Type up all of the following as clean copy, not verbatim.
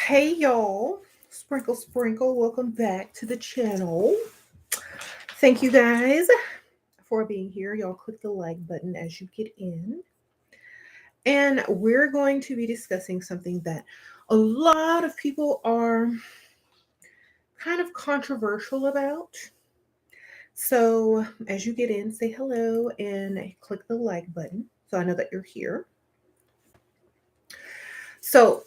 Hey y'all, sprinkle sprinkle, welcome back to the channel. Thank you guys for being here. Y'all click the like button as you get in. And we're going to be discussing something that a lot of people are kind of controversial about. So as you get in, say hello and click the like button so I know that you're here. So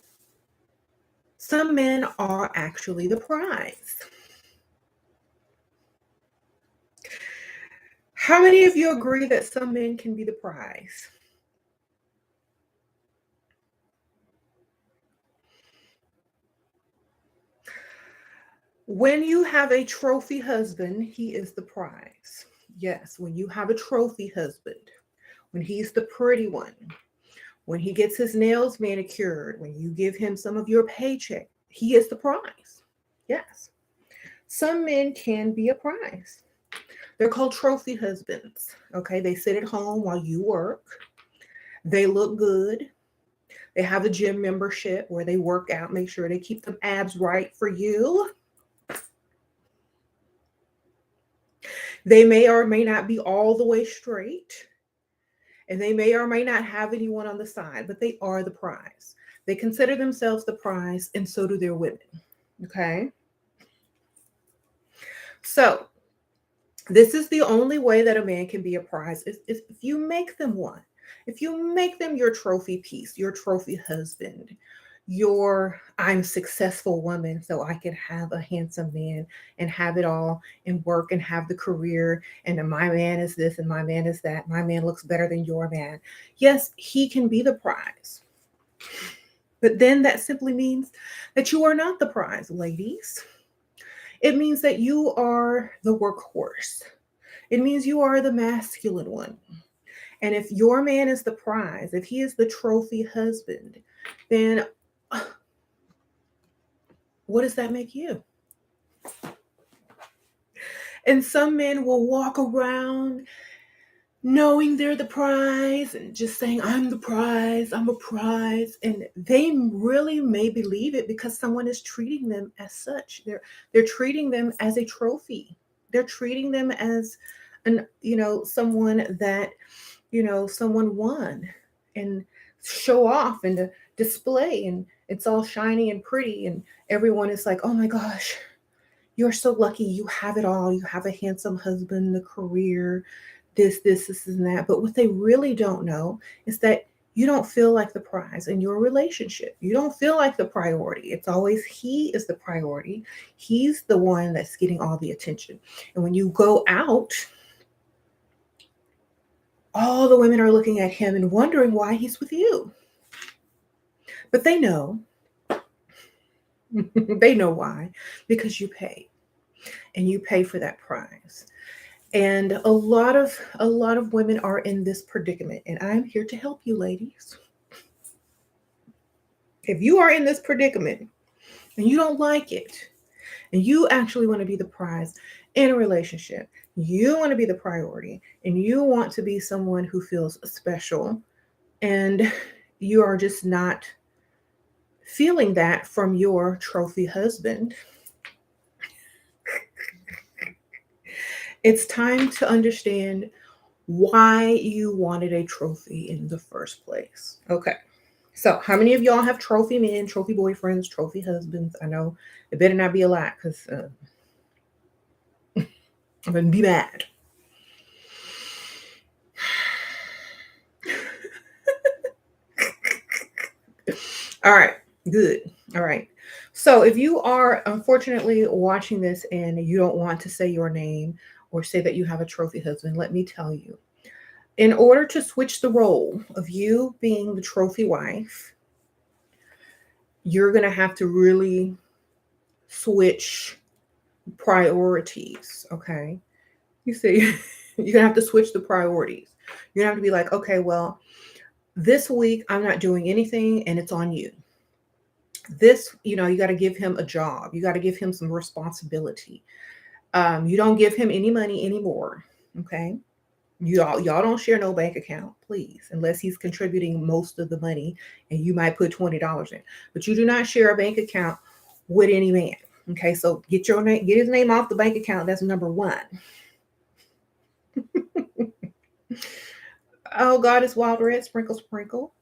some men are actually the prize. How many of you agree that some men can be the prize? When you have a trophy husband, he is the prize. Yes, when you have a trophy husband, when he's the pretty one, when he gets his nails manicured, when you give him some of your paycheck, he is the prize. Yes. Some men can be a prize. They're called trophy husbands. Okay, they sit at home while you work. They look good. They have a gym membership where they work out, make sure they keep them abs right for you. They may or may not be all the way straight, and they may or may not have anyone on the side, but they are the prize. They consider themselves the prize, and so do their women. Okay. So, this is the only way that a man can be a prize is if you make them one. If you make them your trophy piece, your trophy husband, your I'm successful woman, so I can have a handsome man and have it all and work and have the career. And then my man is this and my man is that. My man looks better than your man. Yes, he can be the prize. But then that simply means that you are not the prize, ladies. It means that you are the workhorse. It means you are the masculine one. And if your man is the prize, if he is the trophy husband, then what does that make you? And some men will walk around knowing they're the prize and just saying, I'm the prize, I'm a prize. And they really may believe it because someone is treating them as such. They're treating them as a trophy. They're treating them as someone that, someone won and show off and to display, and it's all shiny and pretty. And everyone is like, oh my gosh, you're so lucky. You have it all. You have a handsome husband, the career, this, and that. But what they really don't know is that you don't feel like the prize in your relationship. You don't feel like the priority. It's always he is the priority. He's the one that's getting all the attention. And when you go out, all the women are looking at him and wondering why he's with you. But they know. They know why. Because you pay. And you pay for that prize. And a lot of women are in this predicament, and I'm here to help you, ladies. If you are in this predicament and you don't like it, and you actually want to be the prize in a relationship, you want to be the priority, and you want to be someone who feels special, and you are just not feeling that from your trophy husband, it's time to understand why you wanted a trophy in the first place. Okay. So, how many of y'all have trophy men, trophy boyfriends, trophy husbands? I know it better not be a lot because I'm going to be mad. All right. Good. All right. So, if you are unfortunately watching this and you don't want to say your name or say that you have a trophy husband, let me tell you. In order to switch the role of you being the trophy wife, you're going to have to really switch priorities. Okay. You see, you're going to have to switch the priorities. You're going to have to be like, okay, well, this week I'm not doing anything and it's on you. This, you got to give him a job. You got to give him some responsibility. You don't give him any money anymore. Okay. Y'all don't share no bank account, please, unless he's contributing most of the money and you might put $20 in. But you do not share a bank account with any man. Okay, so get his name off the bank account. That's number one. Oh, God is wild red, sprinkle, sprinkle.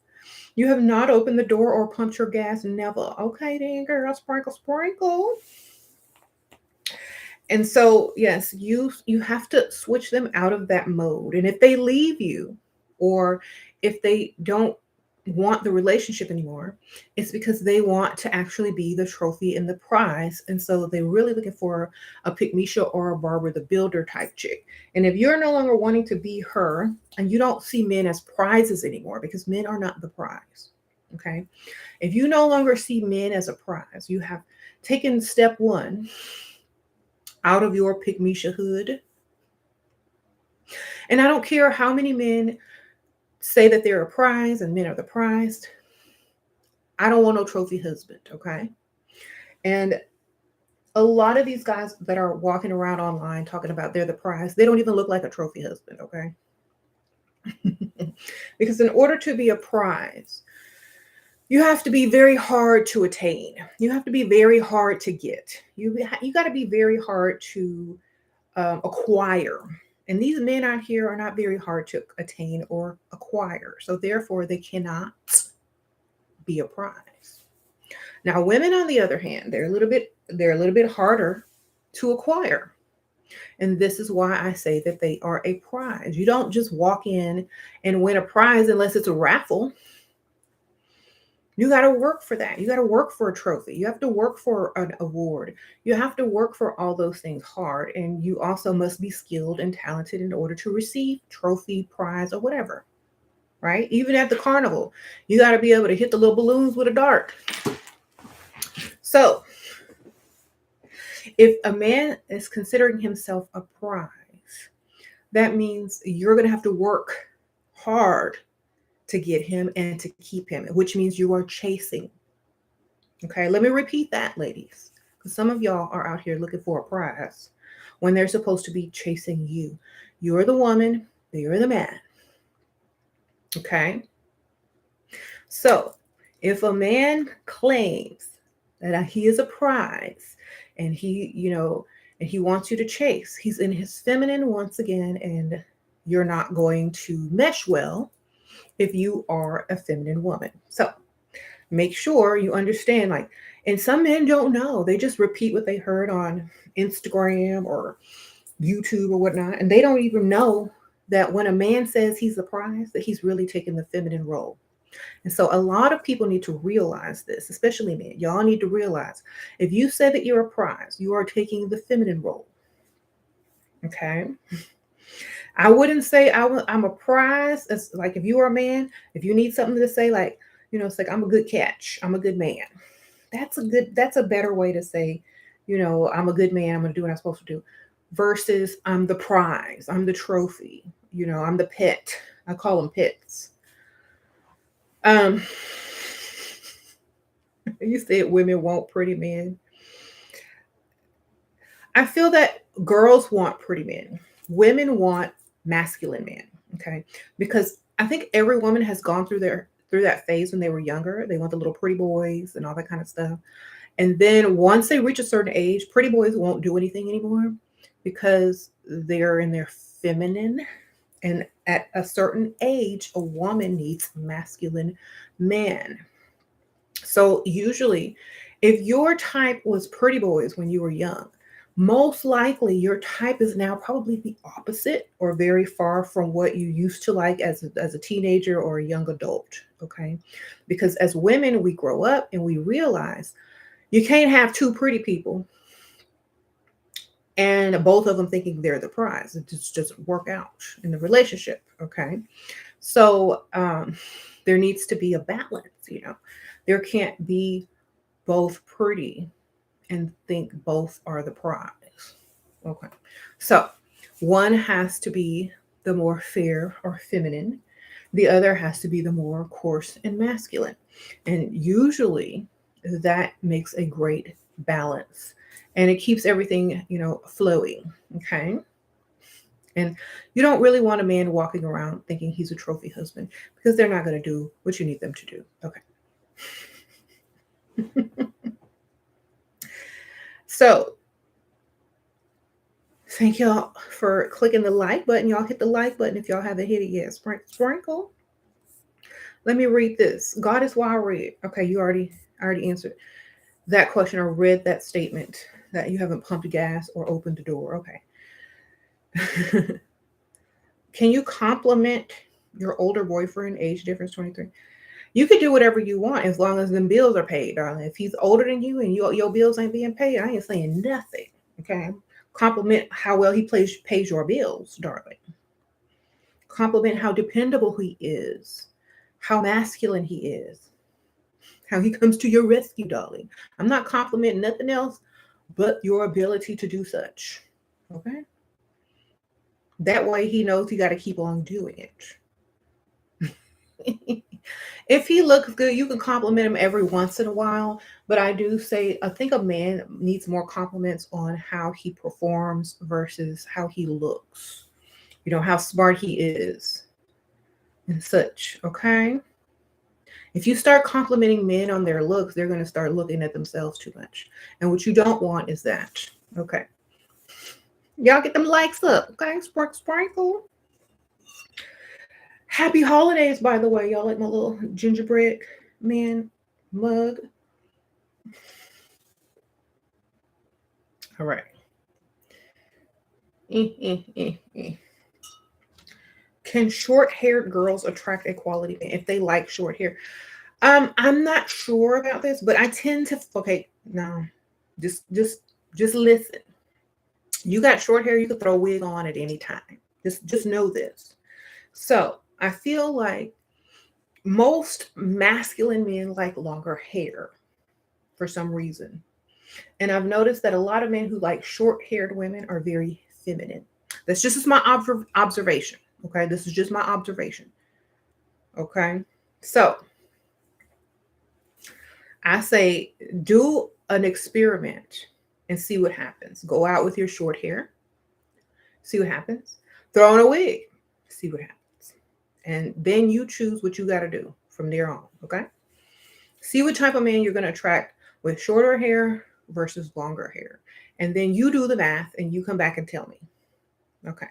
You have not opened the door or pumped your gas, never. Okay, then, girl, sprinkle, sprinkle. And so, yes, you have to switch them out of that mode. And if they leave you, or if they don't want the relationship anymore, it's because they want to actually be the trophy and the prize. And so they're really looking for a pick Misha or a Barbara the Builder type chick. And if you're no longer wanting to be her, and you don't see men as prizes anymore, because men are not the prize. Okay. If you no longer see men as a prize, you have taken step one out of your pick Misha hood. And I don't care how many men say that they're a prize and men are the prize. I don't want no trophy husband, okay? And a lot of these guys that are walking around online talking about they're the prize, they don't even look like a trophy husband, okay? Because in order to be a prize, you have to be very hard to attain. You have to be very hard to get. You got to be very hard to acquire. And these men out here are not very hard to attain or acquire. So therefore, they cannot be a prize. Now, women, on the other hand, they're a little bit harder to acquire. And this is why I say that they are a prize. You don't just walk in and win a prize unless it's a raffle. You got to work for that. You got to work for a trophy. You have to work for an award. You have to work for all those things hard. And you also must be skilled and talented in order to receive trophy, prize, or whatever. Right? Even at the carnival, you got to be able to hit the little balloons with a dart. So, if a man is considering himself a prize, that means you're going to have to work hard to get him and to keep him, which means you are chasing. Okay, let me repeat that, ladies, because some of y'all are out here looking for a prize when they're supposed to be chasing you. You're the woman, you're the man. Okay, so if a man claims that he is a prize and he wants you to chase, he's in his feminine once again, and you're not going to mesh well if you are a feminine woman. So make sure you understand, and some men don't know. They just repeat what they heard on Instagram or YouTube or whatnot. And they don't even know that when a man says he's the prize, that he's really taking the feminine role. And so a lot of people need to realize this, especially men. Y'all need to realize if you say that you're a prize, you are taking the feminine role. Okay. I wouldn't say I'm a prize. It's like if you are a man, if you need something to say, it's like I'm a good catch. I'm a good man. That's a better way to say, I'm a good man. I'm going to do what I'm supposed to do versus I'm the prize. I'm the trophy. I'm the pet. I call them pets. You said women want pretty men. I feel that girls want pretty men. Women want masculine men. Okay. Because I think every woman has gone through that phase when they were younger. They want the little pretty boys and all that kind of stuff. And then once they reach a certain age, pretty boys won't do anything anymore because they're in their feminine. And at a certain age, a woman needs a masculine man. So usually, if your type was pretty boys when you were young, most likely your type is now probably the opposite or very far from what you used to like as a teenager or a young adult. Okay. Because as women, we grow up and we realize you can't have two pretty people and both of them thinking they're the prize. It just doesn't work out in the relationship. Okay. So there needs to be a balance, There can't be both pretty and think both are the prize. Okay. So one has to be the more fair or feminine. The other has to be the more coarse and masculine. And usually that makes a great balance and it keeps everything, flowing. Okay. And you don't really want a man walking around thinking he's a trophy husband, because they're not going to do what you need them to do. Okay. So thank y'all for clicking the like button. Y'all hit the like button if y'all haven't hit it yet. Sprinkle. Let me read this. God is why I read. Okay, I already answered that question or read that statement that you haven't pumped gas or opened the door. Okay. Can you compliment your older boyfriend, age difference 23? You could do whatever you want as long as the bills are paid, darling. If he's older than you and your bills ain't being paid, I ain't saying nothing. Okay. Compliment how well he pays your bills, darling. Compliment how dependable he is, how masculine he is, how he comes to your rescue, darling. I'm not complimenting nothing else but your ability to do such. Okay. That way he knows he got to keep on doing it. If he looks good, you can compliment him every once in a while. But I do say, I think a man needs more compliments on how he performs versus how he looks. You know, how smart he is and such. Okay. If you start complimenting men on their looks, they're going to start looking at themselves too much. And what you don't want is that. Okay. Y'all get them likes up. Okay. Sprinkle. Happy holidays, by the way. Y'all like my little gingerbread man mug? All right. Can short-haired girls attract a quality man if they like short hair? I'm not sure about this, but I tend to. Okay, no, just listen. You got short hair, you could throw a wig on at any time. Just know this. So I feel like most masculine men like longer hair for some reason. And I've noticed that a lot of men who like short-haired women are very feminine. That's just my observation. Okay, this is just my observation. Okay, so I say do an experiment and see what happens. Go out with your short hair, see what happens. Throw on a wig, see what happens. And then you choose what you got to do from there on. Okay, see what type of man you're going to attract with shorter hair versus longer hair. And then you do the math and you come back and tell me. Okay.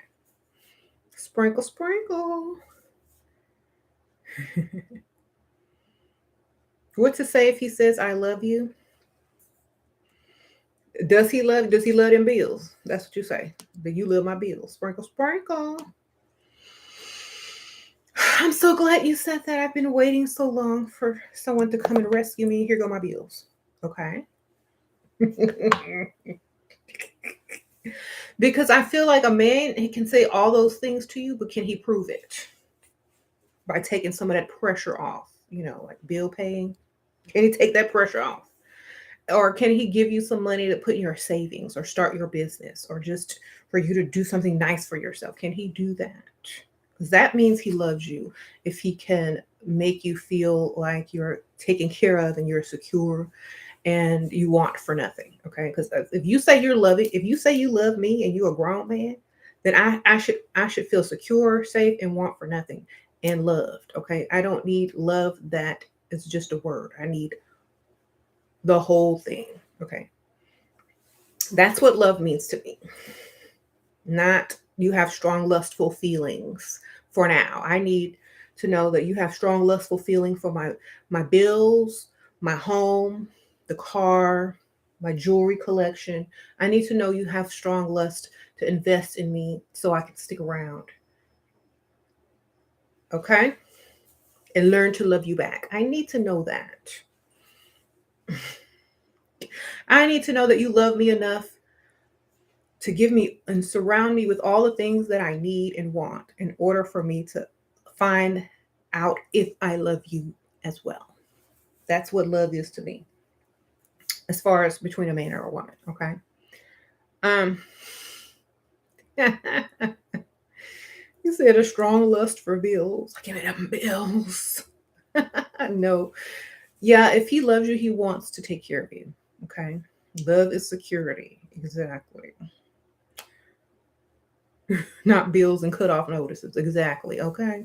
Sprinkle. What to say if he says I love you? Does he love them bills? That's what you say. Do you love my bills? Sprinkle. I'm so glad you said that. I've been waiting so long for someone to come and rescue me. Here go my bills. Okay. Because I feel like a man, he can say all those things to you, but can he prove it? By taking some of that pressure off, like bill paying. Can he take that pressure off? Or can he give you some money to put in your savings or start your business or just for you to do something nice for yourself? Can he do that? Because that means he loves you. If he can make you feel like you're taken care of and you're secure and you want for nothing. Okay. Because if you say you're loving, if you say you love me and you're a grown man, then I should feel secure, safe, and want for nothing and loved. Okay. I don't need love that is just a word. I need the whole thing. Okay. That's what love means to me. Not you have strong lustful feelings for now. I need to know that you have strong lustful feeling for my bills, my home, the car, my jewelry collection. I need to know you have strong lust to invest in me so I can stick around. Okay? And learn to love you back. I need to know that. I need to know that you love me enough to give me and surround me with all the things that I need and want in order for me to find out if I love you as well. That's what love is to me, as far as between a man or a woman. Okay. You said a strong lust for bills. Give me them bills. No. Yeah, if he loves you, he wants to take care of you. Okay. Love is security. Exactly. not bills and cutoff notices. Exactly. Okay.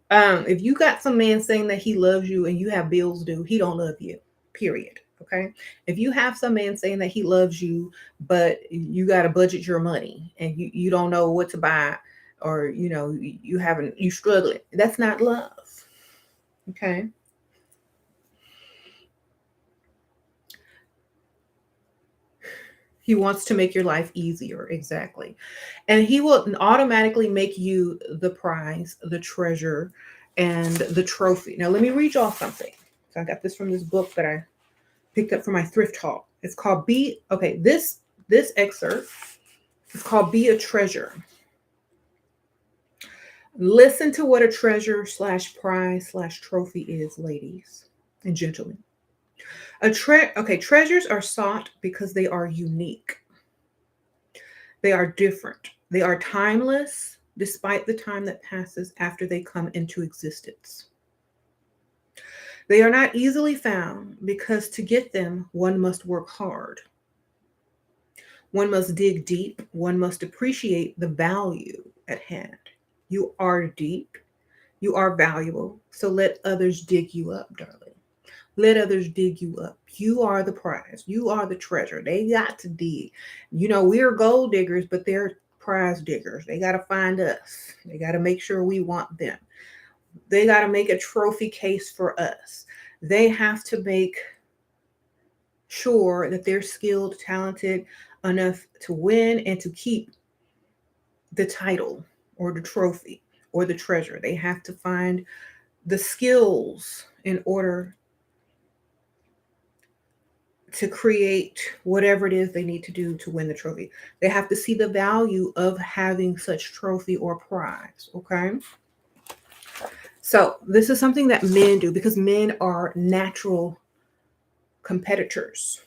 If you got some man saying that he loves you and you have bills due, he don't love you. Period. Okay. If you have some man saying that he loves you, but you got to budget your money and you don't know what to buy, or you struggling, that's not love. Okay. He wants to make your life easier. Exactly. And he will automatically make you the prize, the treasure, and the trophy. Now, let me read y'all something. So I got this from this book that I picked up from my thrift haul. It's called Be Okay. This excerpt is called Be a Treasure. Listen to what a treasure slash prize slash trophy is, ladies and gentlemen. Treasures are sought because they are unique. They are different. They are timeless despite the time that passes after they come into existence. They are not easily found because to get them, one must work hard. One must dig deep. One must appreciate the value at hand. You are deep. You are valuable. So let others dig you up, darling. Let others dig you up. You are the prize. You are the treasure. They got to dig. We're gold diggers, but they're prize diggers. They got to find us. They got to make sure we want them. They got to make a trophy case for us. They have to make sure that they're skilled, talented enough to win and to keep the title or the trophy or the treasure. They have to find the skills in order to create whatever it is they need to do to win the trophy. They have to see the value of having such trophy or prize. Okay. So this is something that men do because men are natural competitors.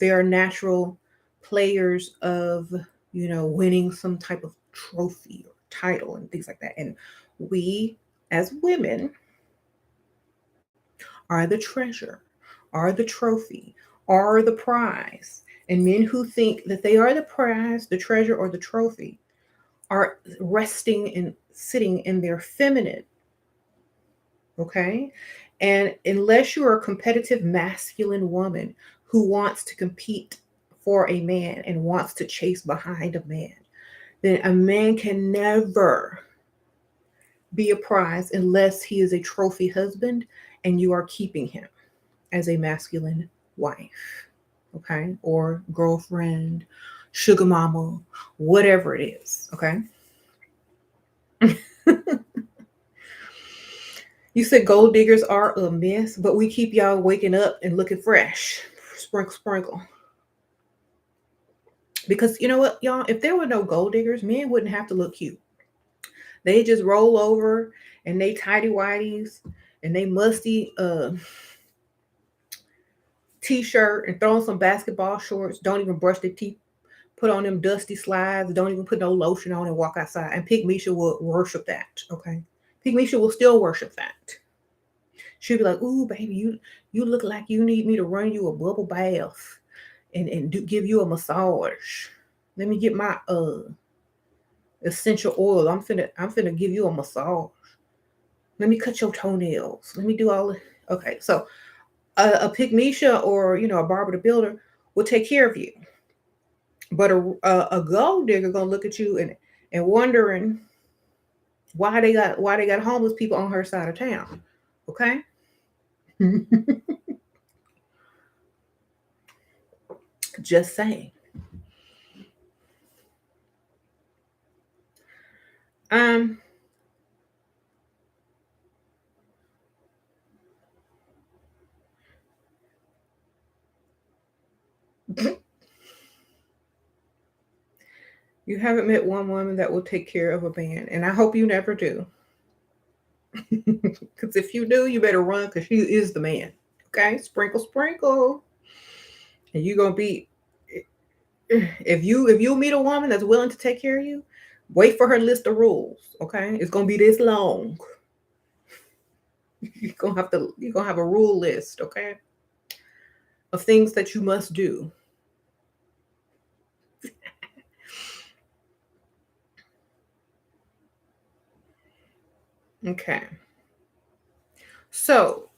They are natural players of, winning some type of trophy or title and things like that. And we as women are the treasure, are the trophy, are the prize. And men who think that they are the prize, the treasure, or the trophy are resting and sitting in their feminine. Okay. And unless you're a competitive masculine woman who wants to compete for a man and wants to chase behind a man, then a man can never be a prize unless he is a trophy husband and you are keeping him as a masculine wife, okay, or girlfriend, sugar mama, whatever it is, okay. You said gold diggers are a mess, but we keep y'all waking up and looking fresh. Sprinkle, sprinkle. Because you know what, y'all, if there were no gold diggers, men wouldn't have to look cute. They just roll over and they tidy whities and they musty t-shirt and throw on some basketball shorts, don't even brush their teeth, put on them dusty slides, don't even put no lotion on and walk outside. And Pig Misha will worship that, okay? Pig Misha will still worship that. She'll be like, ooh, baby, you look like you need me to run you a bubble bath and give you a massage. Let me get my essential oil. I'm finna give you a massage. Let me cut your toenails. Let me do all. Okay, so a Pygmisha or a Barber the Builder will take care of you, but a gold digger gonna look at you and wondering why they got homeless people on her side of town. Okay. Just saying. Um, you haven't met one woman that will take care of a man, and I hope you never do. Because if you do, you better run because she is the man. Okay, sprinkle, sprinkle, and you're gonna be. If you meet a woman that's willing to take care of you, wait for her list of rules. Okay, it's gonna be this long. You're gonna have a rule list. Okay, of things that you must do. Okay. So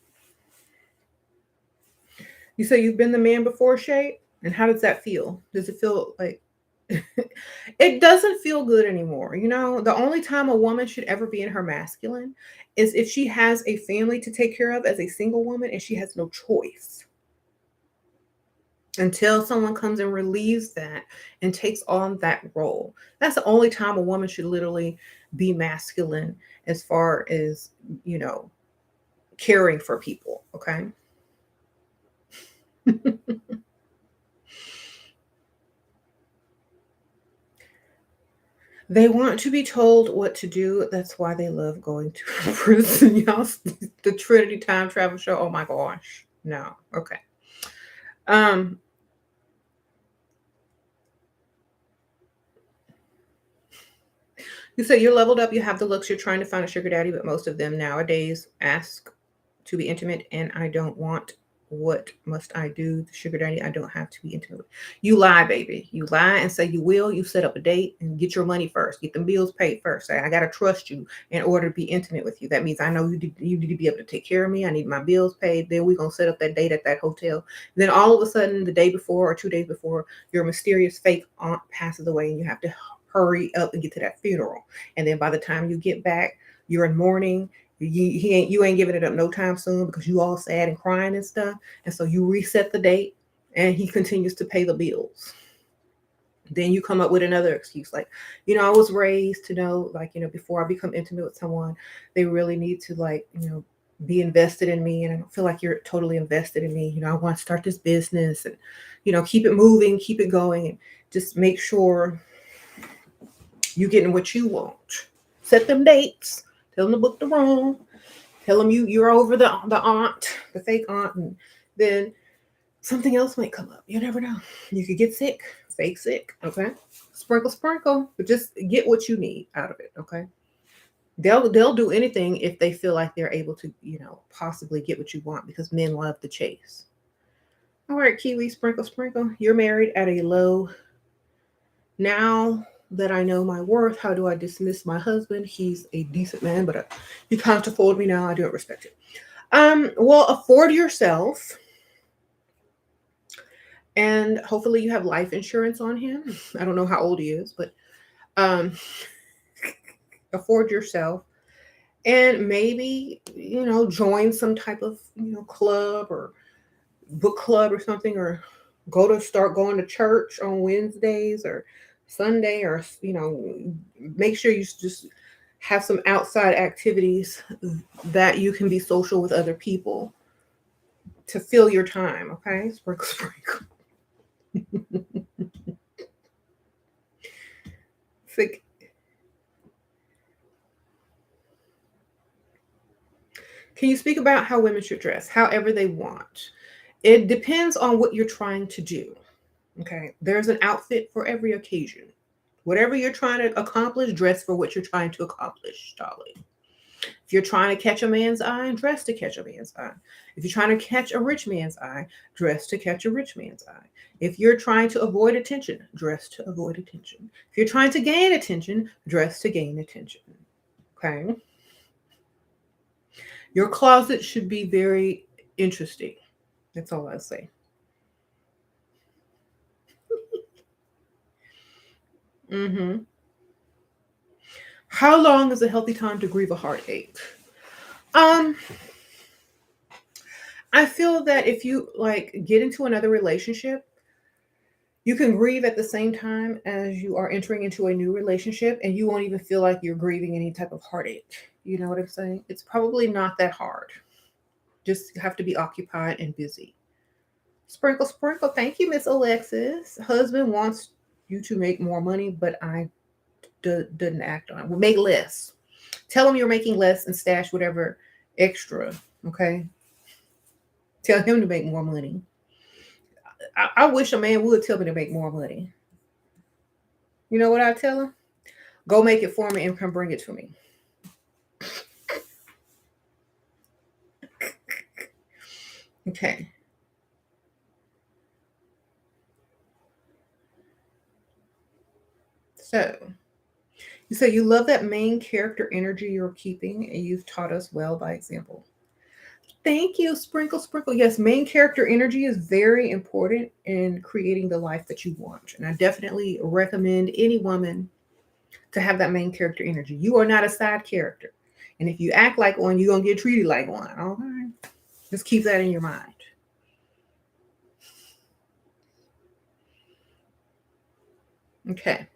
you say you've been the man before, Shay? And how does that feel? Does it feel like it doesn't feel good anymore? You know, the only time a woman should ever be in her masculine is if she has a family to take care of as a single woman and she has no choice until someone comes and relieves that and takes on that role. That's the only time a woman should literally be masculine as far as, you know, caring for people. Okay. They want to be told what to do. That's why they love going to prison. Y'all, the Trinity time travel show. Oh my gosh. No. Okay. Um, you say you're leveled up, you have the looks, you're trying to find a sugar daddy, but most of them nowadays ask to be intimate, and I don't want. What must I do? The sugar daddy, I don't have to be intimate with. You lie, baby. You lie and say you will. You set up a date and get your money first. Get them bills paid first. Say, I got to trust you in order to be intimate with you. That means I know you need to be able to take care of me. I need my bills paid. Then we're going to set up that date at that hotel. Then all of a sudden, the day before or 2 days before, your mysterious fake aunt passes away and you have to hurry up and get to that funeral. And then by the time you get back, you're in mourning. You ain't giving it up no time soon because you all sad and crying and stuff. And so you reset the date and he continues to pay the bills. Then you come up with another excuse like, I was raised to know, like, before I become intimate with someone, they really need to, like, be invested in me. And I don't feel like you're totally invested in me. I want to start this business and, keep it moving, keep it going, and just make sure you're getting what you want. Set them dates. Tell them to book the room. Tell them you're over the aunt, the fake aunt, and then something else might come up. You never know. You could get sick, fake sick. Okay, sprinkle, sprinkle, but just get what you need out of it. Okay, they'll do anything if they feel like they're able to, possibly get what you want because men love the chase. All right, Kiwi, sprinkle, sprinkle. You're married at a low. Now that I know my worth, how do I dismiss my husband? He's a decent man, but he can't afford me now. I don't respect it. Well, afford yourself, and hopefully you have life insurance on him. I don't know how old he is, but um, afford yourself, and maybe join some type of club or book club or something, or start going to church on Wednesdays or Sunday, or make sure you just have some outside activities that you can be social with other people to fill your time. Okay, sprinkle, sprinkle. Like, can you speak about how women should dress? However they want. It depends on what you're trying to do. Okay. There's an outfit for every occasion. Whatever you're trying to accomplish, dress for what you're trying to accomplish, darling. If you're trying to catch a man's eye, dress to catch a man's eye. If you're trying to catch a rich man's eye, dress to catch a rich man's eye. If you're trying to avoid attention, dress to avoid attention. If you're trying to gain attention, dress to gain attention. Okay. Your closet should be very interesting. That's all I'll say. Hmm. How long is a healthy time to grieve a heartache? Um, I feel that if you like get into another relationship, you can grieve at the same time as you are entering into a new relationship, and you won't even feel like you're grieving any type of heartache. You know what I'm saying? It's probably not that hard. Just have to be occupied and busy. Sprinkle, sprinkle. Thank you, Miss Alexis. Husband wants you to make more money, but I didn't act on it. Well, make less. Tell him you're making less and stash whatever extra. Okay. Tell him to make more money. I wish a man would tell me to make more money. You know what I tell him? Go make it for me and come bring it to me. Okay. So You say you love that main character energy you're keeping, and you've taught us well by example. Thank you, Sprinkle Sprinkle. Yes, main character energy is very important in creating the life that you want. And I definitely recommend any woman to have that main character energy. You are not a side character. And if you act like one, you're going to get treated like one. Okay? Just keep that in your mind. Okay.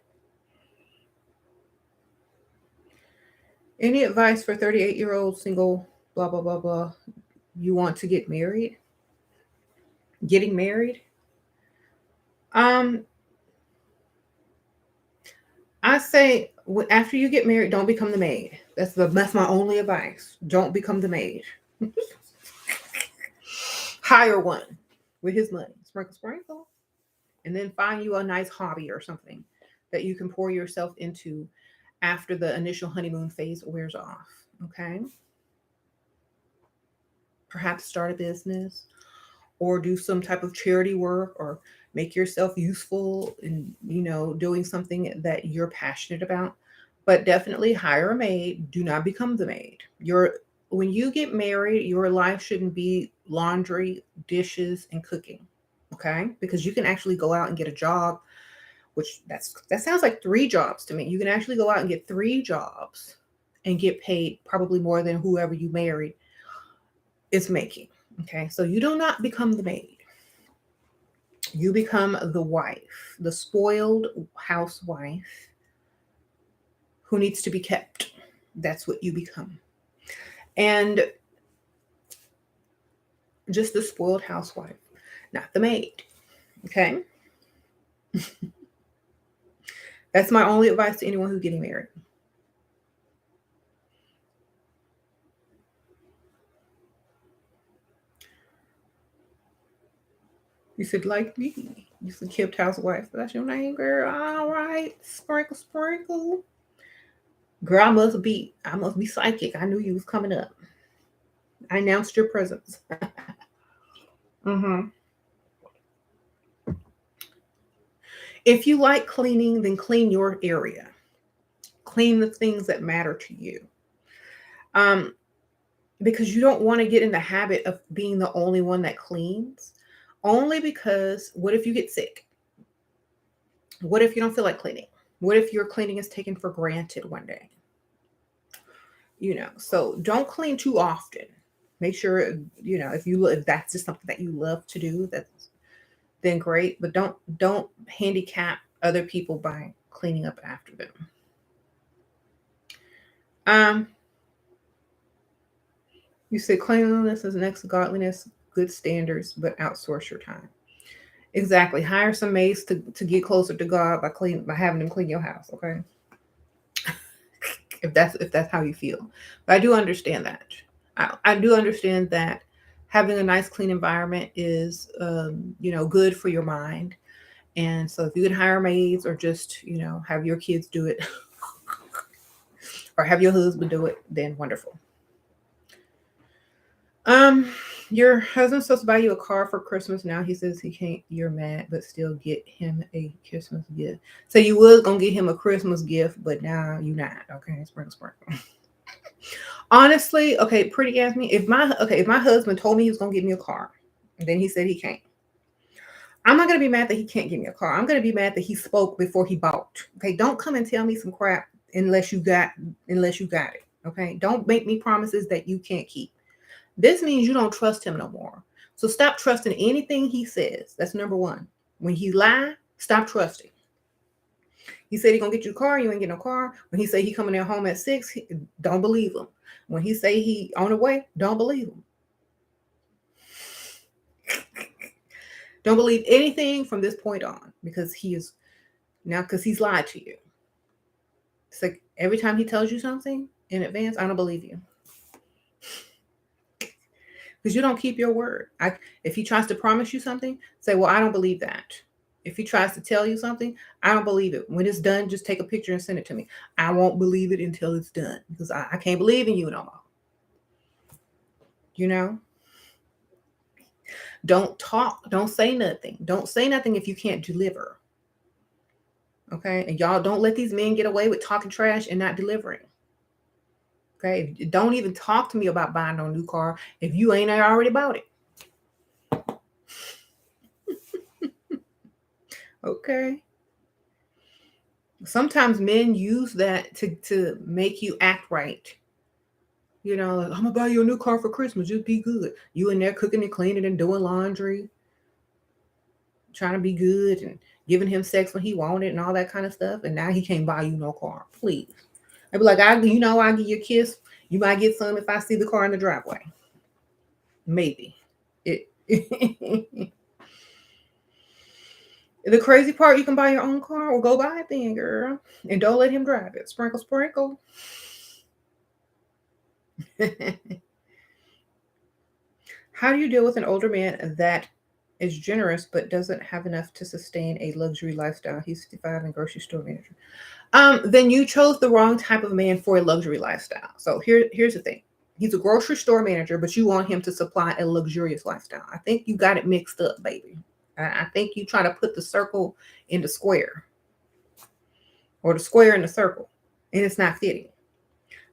Any advice for 38-year-old single, blah, blah, blah, blah? You want to get married? Getting married? Um, I say after you get married, don't become the maid. That's my only advice. Don't become the maid. Hire one with his money. Sprinkle, sprinkle. And then find you a nice hobby or something that you can pour yourself into after the initial honeymoon phase wears off. Okay. Perhaps start a business or do some type of charity work or make yourself useful in, doing something that you're passionate about. But definitely hire a maid. Do not become the maid. When you get married, your life shouldn't be laundry, dishes, and cooking. Okay? Because you can actually go out and get a job, which that sounds like three jobs to me. You can actually go out and get three jobs and get paid probably more than whoever you married is making. Okay? So you do not become the maid. You become the wife, the spoiled housewife who needs to be kept. That's what you become. And just the spoiled housewife, not the maid. Okay? That's my only advice to anyone who's getting married. You said, like me. You said, kept housewife. That's your name, girl. All right. Sprinkle, sprinkle. Girl, I must be psychic. I knew you was coming up. I announced your presence. Mm-hmm. If you like cleaning, then clean your area. Clean the things that matter to you. Um, because you don't want to get in the habit of being the only one that cleans. Only because what if you get sick? What if you don't feel like cleaning? What if your cleaning is taken for granted one day? So don't clean too often. Make sure, if that's just something that you love to do, that's then great. But don't handicap other people by cleaning up after them. Um, you said cleanliness is next to godliness, good standards, but outsource your time. Exactly. Hire some maids to get closer to God by having them clean your house. Okay, if that's how you feel. But I do understand that. I do understand that having a nice clean environment is good for your mind. And so if you can hire maids or just have your kids do it or have your husband do it, then wonderful. Um, your husband's supposed to buy you a car for Christmas. Now he says he can't. You're mad, but still get him a Christmas gift. So you was gonna get him a Christmas gift, but now you're not. Okay, sprinkle, sprinkle. Honestly, okay, pretty ask me if my husband told me he was gonna give me a car, and then he said he can't. I'm not gonna be mad that he can't give me a car. I'm gonna be mad that he spoke before he bought. Okay, don't come and tell me some crap unless you got it. Okay, don't make me promises that you can't keep. This means you don't trust him no more. So stop trusting anything he says. That's number one. When he lie, stop trusting. He said he gonna get you a car, you ain't get no car. When he say he coming there home at 6, don't believe him. When he say he on the way, don't believe him. Don't believe anything from this point on because he's lied to you. It's like every time he tells you something in advance, I don't believe you. Because you don't keep your word. If he tries to promise you something, say, well, I don't believe that. If he tries to tell you something, I don't believe it. When it's done, just take a picture and send it to me. I won't believe it until it's done because I can't believe in you no more. You know? Don't talk. Don't say nothing. Don't say nothing if you can't deliver. Okay. And y'all don't let these men get away with talking trash and not delivering. Okay. Don't even talk to me about buying no new car if you ain't already bought it. Okay. Sometimes men use that to make you act right. You know, like, I'm gonna buy you a new car for Christmas. Just be good. You in there cooking and cleaning and doing laundry, trying to be good and giving him sex when he wanted and all that kind of stuff. And now he can't buy you no car. Please. I'd be like, I'll give you a kiss. You might get some if I see the car in the driveway. Maybe. It The crazy part, you can buy your own car or go buy it then, girl. And don't let him drive it. Sprinkle, sprinkle. How do you deal with an older man that is generous but doesn't have enough to sustain a luxury lifestyle? He's 55 and grocery store manager. Then you chose the wrong type of man for a luxury lifestyle. So here's the thing. He's a grocery store manager, but you want him to supply a luxurious lifestyle. I think you got it mixed up, baby. I think you try to put the circle in the square or the square in the circle, and it's not fitting.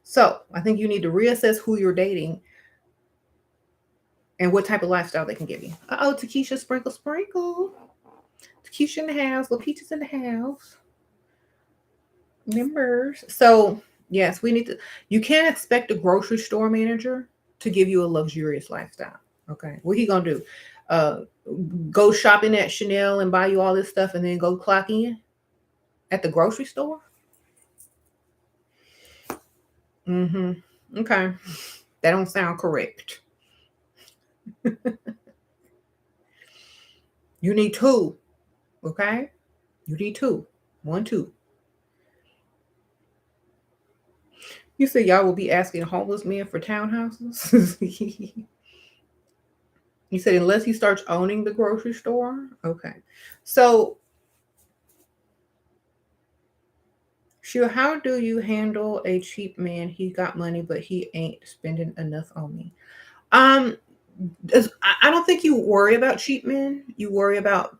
So I think you need to reassess who you're dating and what type of lifestyle they can give you. Uh-oh, Takesha, sprinkle, sprinkle. Takesha in the house. Little Peaches in the house. Members. So, yes, you can't expect a grocery store manager to give you a luxurious lifestyle. Okay. What he going to do? Go shopping at Chanel and buy you all this stuff and then go clock in at the grocery store? Mm-hmm. Okay. That don't sound correct. You need two. Okay? You need two. 1, 2. You said y'all will be asking homeless men for townhouses? You said unless he starts owning the grocery store? Okay. So, sure, how do you handle a cheap man? He got money, but he ain't spending enough on me. Um, I don't think you worry about cheap men. You worry about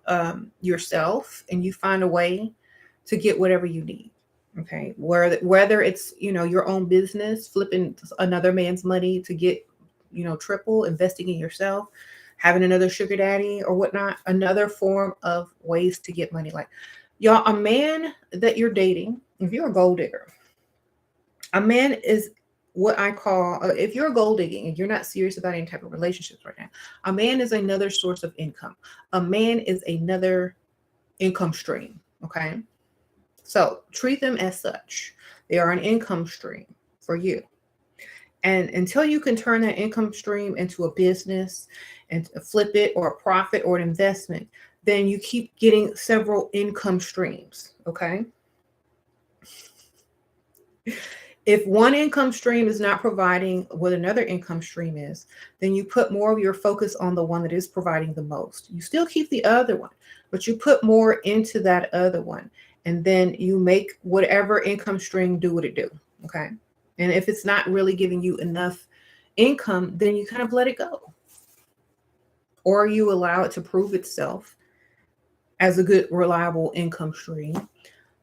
yourself, and you find a way to get whatever you need. Okay, whether it's your own business, flipping another man's money to get triple, investing in yourself, having another sugar daddy or whatnot, another form of ways to get money. Like y'all, a man that you're dating, if you're a gold digger, a man is what I call, if you're gold digging and you're not serious about any type of relationships right now, a man is another source of income. A man is another income stream. Okay. So treat them as such. They are an income stream for you. And until you can turn that income stream into a business and flip it or a profit or an investment, then you keep getting several income streams. Okay. If one income stream is not providing what another income stream is, then you put more of your focus on the one that is providing the most. You still keep the other one, but you put more into that other one. And then you make whatever income stream do what it do. Okay. And if it's not really giving you enough income, then you kind of let it go. Or you allow it to prove itself as a good, reliable income stream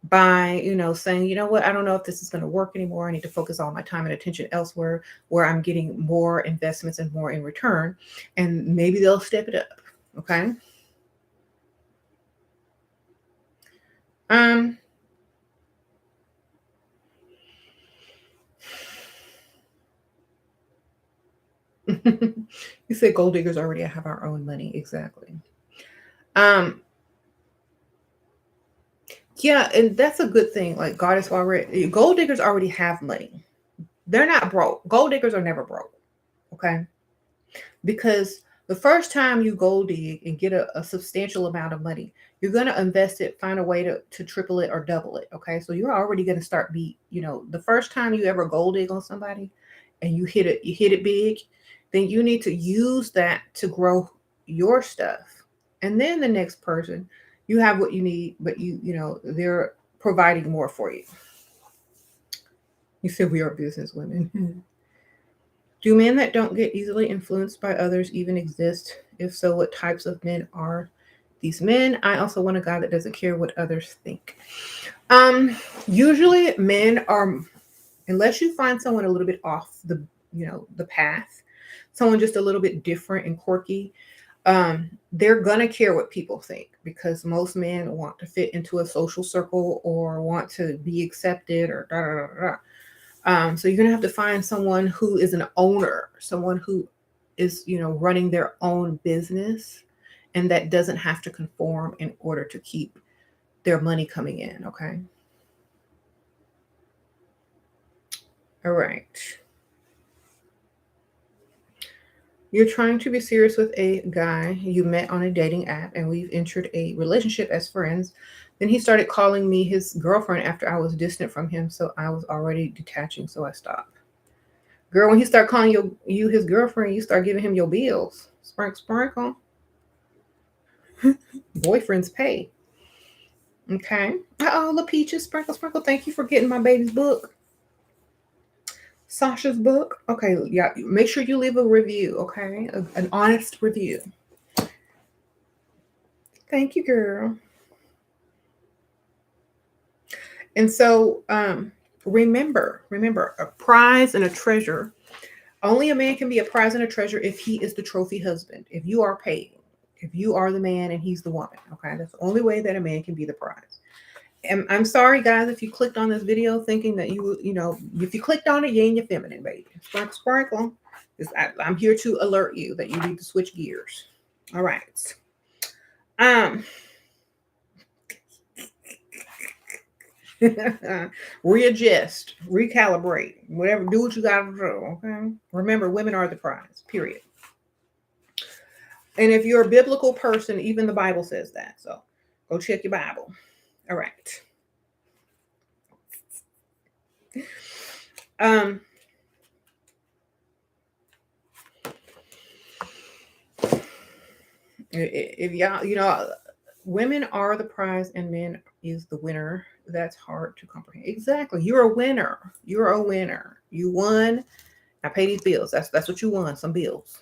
by saying, you know what, I don't know if this is going to work anymore. I need to focus all my time and attention elsewhere where I'm getting more investments and more in return, and maybe they'll step it up. Okay. You said gold diggers already have our own money. Exactly. Yeah, and that's a good thing. Like goddess already, gold diggers already have money. They're not broke. Gold diggers are never broke. Okay. Because the first time you gold dig and get a substantial amount of money, you're going to invest it, find a way to triple it or double it. Okay. So you're already going to start the first time you ever gold dig on somebody and you hit it big, then you need to use that to grow your stuff. And then the next person, you have what you need, but they're providing more for you. You said we are business women. Do men that don't get easily influenced by others even exist? If so, what types of men are these men. I also want a guy that doesn't care what others think. Usually men are, unless you find someone a little bit off the path, someone just a little bit different and quirky, they're gonna care what people think, because most men want to fit into a social circle or want to be accepted or da da da da. So you're gonna have to find someone who is an owner, someone who is, running their own business, and that doesn't have to conform in order to keep their money coming in. Okay. All right. You're trying to be serious with a guy you met on a dating app, and we've entered a relationship as friends. Then he started calling me his girlfriend after I was distant from him, so I was already detaching, so I stopped. Girl, when he start calling you his girlfriend, you start giving him your bills. Sprinkle, sprinkle. Boyfriends pay. Okay. Uh-oh, La Peaches, sprinkle, sprinkle. Thank you for getting my baby's book. Sasha's book. Okay, yeah. Make sure you leave a review, okay? An honest review. Thank you, girl. And so remember, a prize and a treasure. Only a man can be a prize and a treasure if he is the trophy husband, if you are paid, if you are the man and he's the woman. Okay, that's the only way that a man can be the prize. And I'm sorry, guys, if you clicked on this video thinking that if you clicked on it, you ain't your feminine, baby. Sprinkle, sprinkle. I'm here to alert you that you need to switch gears. All right. Readjust, recalibrate, whatever, do what you gotta do. Okay. Remember, women are the prize, period. And if you're a biblical person, even the Bible says that. So go check your Bible. All right. If y'all, women are the prize and men is the winner. That's hard to comprehend. Exactly. You're a winner. You're a winner. You won. I pay these bills. That's what you won. Some bills.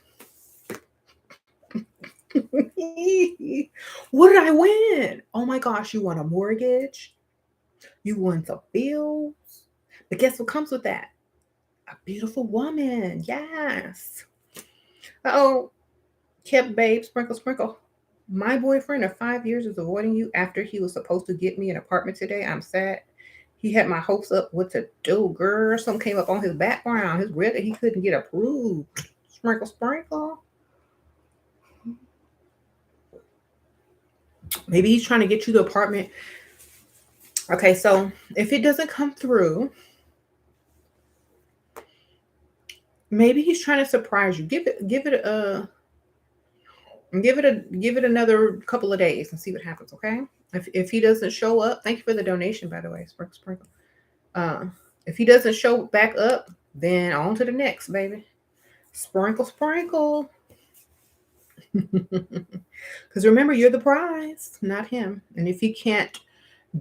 What did I win? Oh my gosh, you won a mortgage. You won some bills. But guess what comes with that? A beautiful woman. Yes. Uh-oh. Kept babe. Sprinkle, sprinkle. My boyfriend of 5 years is avoiding you after he was supposed to get me an apartment today. I'm sad. He had my hopes up. What to do, girl? Something came up on his background. His record, he couldn't get approved. Sprinkle, sprinkle. Maybe he's trying to get you the apartment. Okay, so if it doesn't come through, maybe he's trying to surprise you. Give it another couple of days and see what happens. Okay. If he doesn't show up, thank you for the donation, by the way. Sprinkle, sprinkle. If he doesn't show back up, then on to the next, baby. Sprinkle, sprinkle. Because remember, you're the prize, not him. And if he can't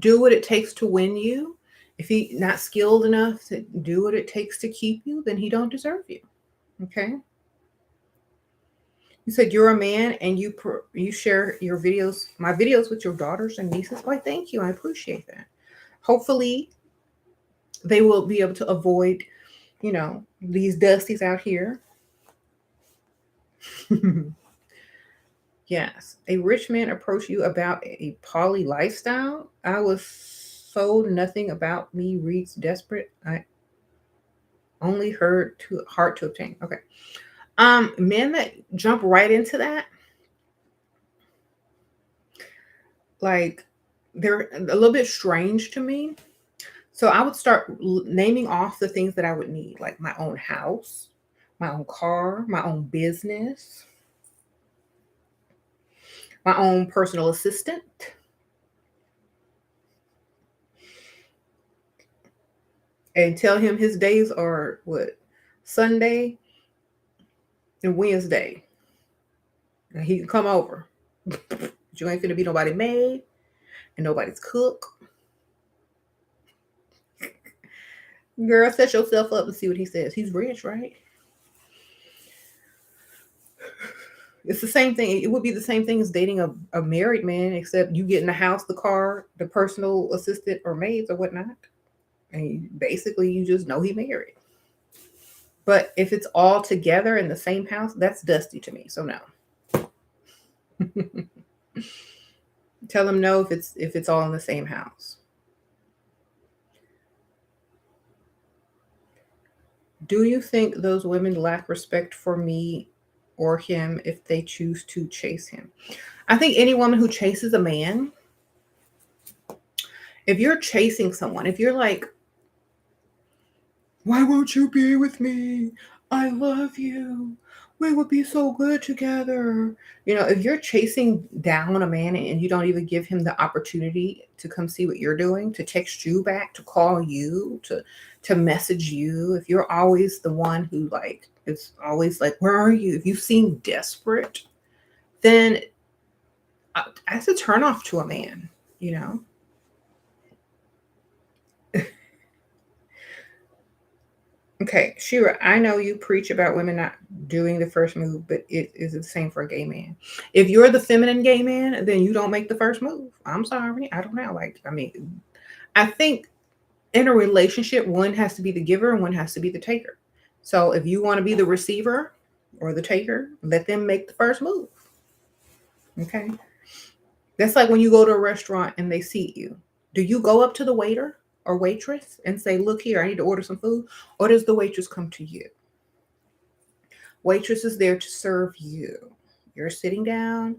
do what it takes to win you, if he's not skilled enough to do what it takes to keep you, then he don't deserve you. Okay. You said you're a man and you share your videos, my videos, with your daughters and nieces. Why, thank you. I appreciate that. Hopefully, they will be able to avoid, these dusties out here. Yes. A rich man approached you about a poly lifestyle. I was sold nothing about me reads desperate. I only heard too hard to obtain. Okay. Men that jump right into that, like, they're a little bit strange to me. So I would start naming off the things that I would need, like my own house, my own car, my own business, my own personal assistant. And tell him his days are what? Sunday and Wednesday. And he can come over. But you ain't gonna be nobody maid and nobody's cook. Girl, set yourself up and see what he says. He's rich, right? It's the same thing. It would be the same thing as dating a married man, except you get in the house, the car, the personal assistant or maids or whatnot. And basically, you just know he married. But if it's all together in the same house, that's dusty to me. So no. Tell them no if it's all in the same house. Do you think those women lack respect for me or him if they choose to chase him? I think any woman who chases a man, if you're chasing someone, if you're like, why won't you be with me? I love you. We would be so good together. If you're chasing down a man and you don't even give him the opportunity to come see what you're doing, to text you back, to call you, to message you, if you're always the one who like is always like, where are you? If you seem desperate, then that's a turn off to a man, you know? Okay, Shira, I know you preach about women not doing the first move, but it is the same for a gay man. If you're the feminine gay man, then you don't make the first move. I'm sorry. I don't know. I think in a relationship, one has to be the giver and one has to be the taker. So if you want to be the receiver or the taker, let them make the first move. Okay. That's like when you go to a restaurant and they seat you. Do you go up to the waiter or waitress and say, look here, I need to order some food? Or does the waitress come to you? Waitress is there to serve you. You're sitting down.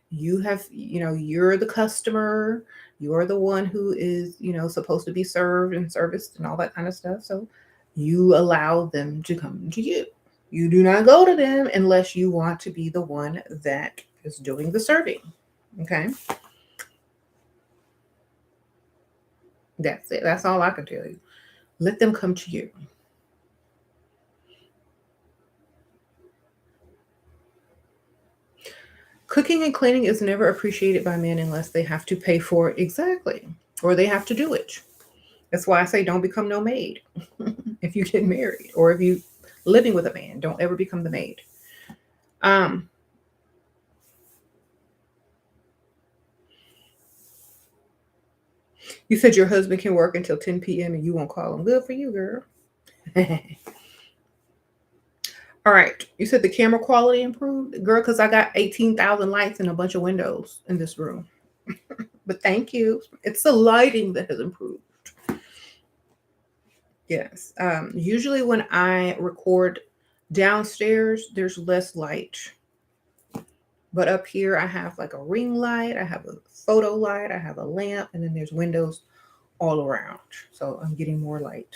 You're the customer. You're the one who is, supposed to be served and serviced and all that kind of stuff. So you allow them to come to you. You do not go to them unless you want to be the one that is doing the serving. Okay. That's it. That's all I can tell you. Let them come to you. Cooking and cleaning is never appreciated by men unless they have to pay for it. Exactly. Or they have to do it. That's why I say don't become no maid if you get married or if you living with a man. Don't ever become the maid. Um, you said your husband can work until 10 p.m. and you won't call him. Good for you, girl. All right. You said the camera quality improved, girl, because I got 18,000 lights and a bunch of windows in this room. But thank you. It's the lighting that has improved. Yes. Usually when I record downstairs, there's less light. But up here, I have like a ring light, I have a photo light, I have a lamp, and then there's windows all around. So I'm getting more light.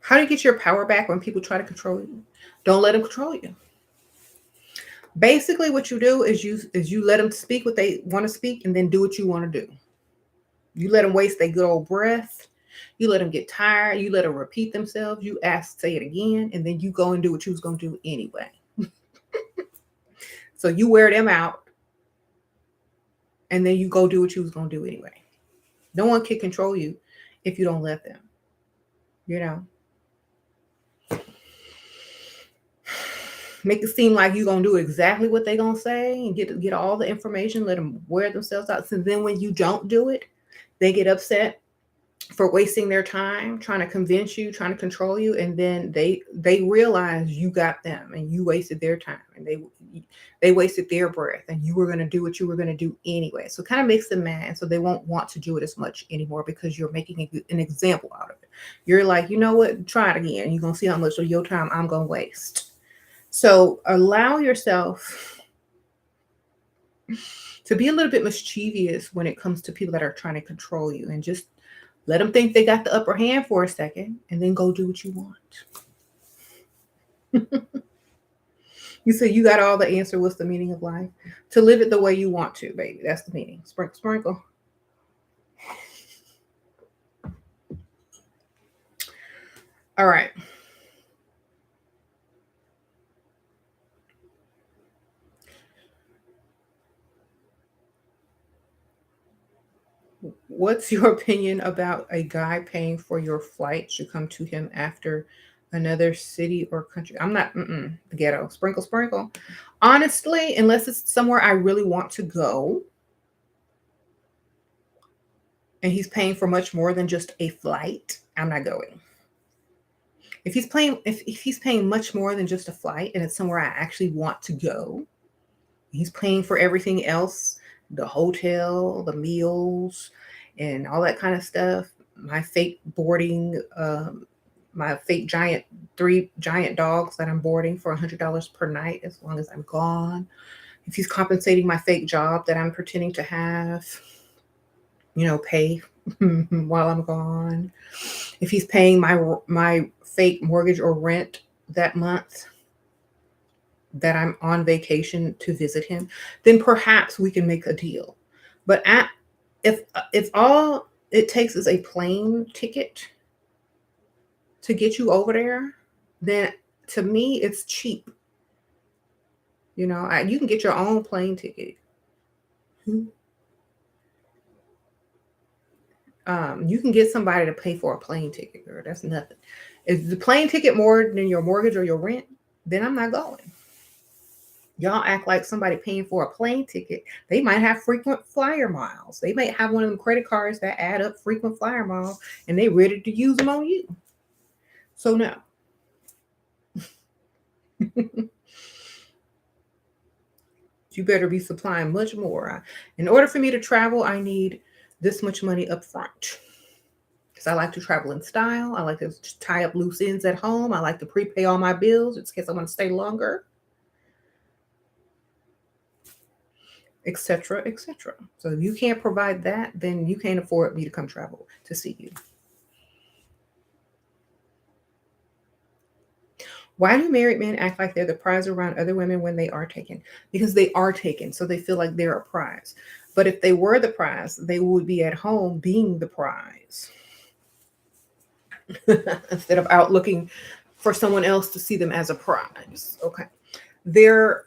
How do you get your power back when people try to control you? Don't let them control you. Basically, what you do is you let them speak what they want to speak, and then do what you want to do. You let them waste their good old breath. You let them get tired. You let them repeat themselves. You ask, say it again, and then you go and do what you was gonna do anyway. So you wear them out, and then you go do what you was gonna do anyway. No one can control you if you don't let them. You know, make it seem like you're gonna do exactly what they're gonna say and get all the information. Let them wear themselves out. So then when you don't do it, they get upset for wasting their time trying to convince you, trying to control you, and then they realize you got them and you wasted their time and they wasted their breath and you were going to do what you were going to do anyway. So it kind of makes them mad, so they won't want to do it as much anymore because you're making an example out of it. You're like, you know what, try it again. You're going to see how much of your time I'm going to waste. So allow yourself to be a little bit mischievous when it comes to people that are trying to control you, and just let them think they got the upper hand for a second and then go do what you want. You say you got all the answer. What's the meaning of life? To live it the way you want to, baby. That's the meaning. Sprinkle, sprinkle. All right. What's your opinion about a guy paying for your flight to come to him after Another city or country. I'm not, the ghetto. Sprinkle, sprinkle. Honestly, unless it's somewhere I really want to go, and he's paying for much more than just a flight, I'm not going. If he's paying much more than just a flight and it's somewhere I actually want to go, he's paying for everything else, the hotel, the meals, and all that kind of stuff. My fake boarding, my fake giant 3 giant dogs that I'm boarding for $100 per night as long as I'm gone. If he's compensating my fake job that I'm pretending to have, pay while I'm gone. If he's paying my fake mortgage or rent that month that I'm on vacation to visit him, then perhaps we can make a deal. But if all it takes is a plane ticket to get you over there, then to me it's cheap. You can get your own plane ticket. You can get somebody to pay for a plane ticket, girl. That's nothing. If the plane ticket more than your mortgage or your rent, then I'm not going. Y'all act like somebody paying for a plane ticket. They might have frequent flyer miles. They might have one of them credit cards that add up frequent flyer miles, and they ready to use them on you. So no. You better be supplying much more. In order for me to travel, I need this much money up front. Because I like to travel in style. I like to tie up loose ends at home. I like to prepay all my bills in case I want to stay longer, etc., etc. So if you can't provide that, then you can't afford me to come travel to see you. Why do married men act like they're the prize around other women when they are taken? Because they are taken, so they feel like they're a prize. But if they were the prize, they would be at home being the prize instead of out looking for someone else to see them as a prize. Okay. They're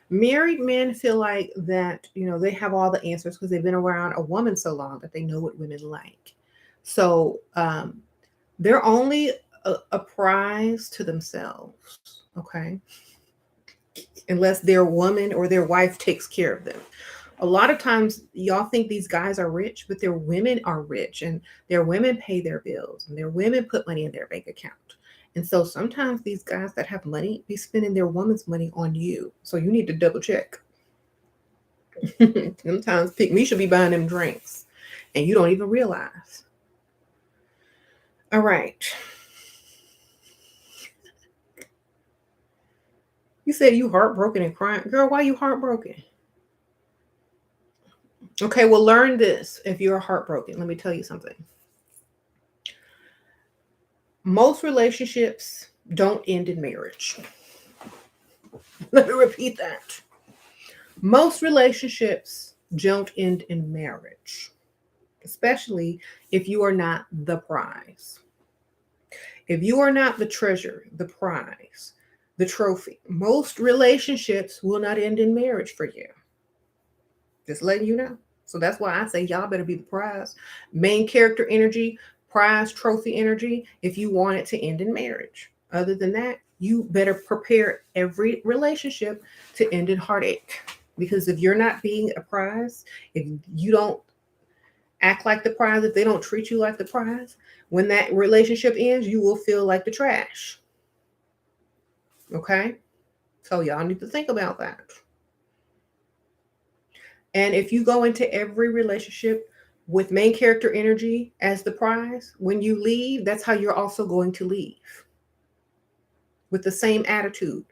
married men feel like that, they have all the answers because they've been around a woman so long that they know what women like. So they're only a prize to themselves, okay? Unless their woman or their wife takes care of them. A lot of times y'all think these guys are rich, but their women are rich and their women pay their bills and their women put money in their bank account. And so sometimes these guys that have money be spending their woman's money on you. So you need to double check. Sometimes Pick Me should be buying them drinks and you don't even realize. All right. You said you heartbroken and crying. Girl, why are you heartbroken? Okay, well, learn this if you're heartbroken. Let me tell you something. Most relationships don't end in marriage. Let me repeat that. Most relationships don't end in marriage, especially if you are not the prize. If you are not the treasure, the prize, the trophy, most relationships will not end in marriage for you. Just letting you know. So that's why I say y'all better be the prize. Main character energy, prize, trophy energy, if you want it to end in marriage. Other than that, you better prepare every relationship to end in heartache. Because if you're not being a prize, if you don't act like the prize, if they don't treat you like the prize, when that relationship ends, you will feel like the trash. Okay? So y'all need to think about that. And if you go into every relationship with main character energy as the prize, when you leave, that's how you're also going to leave. With the same attitude.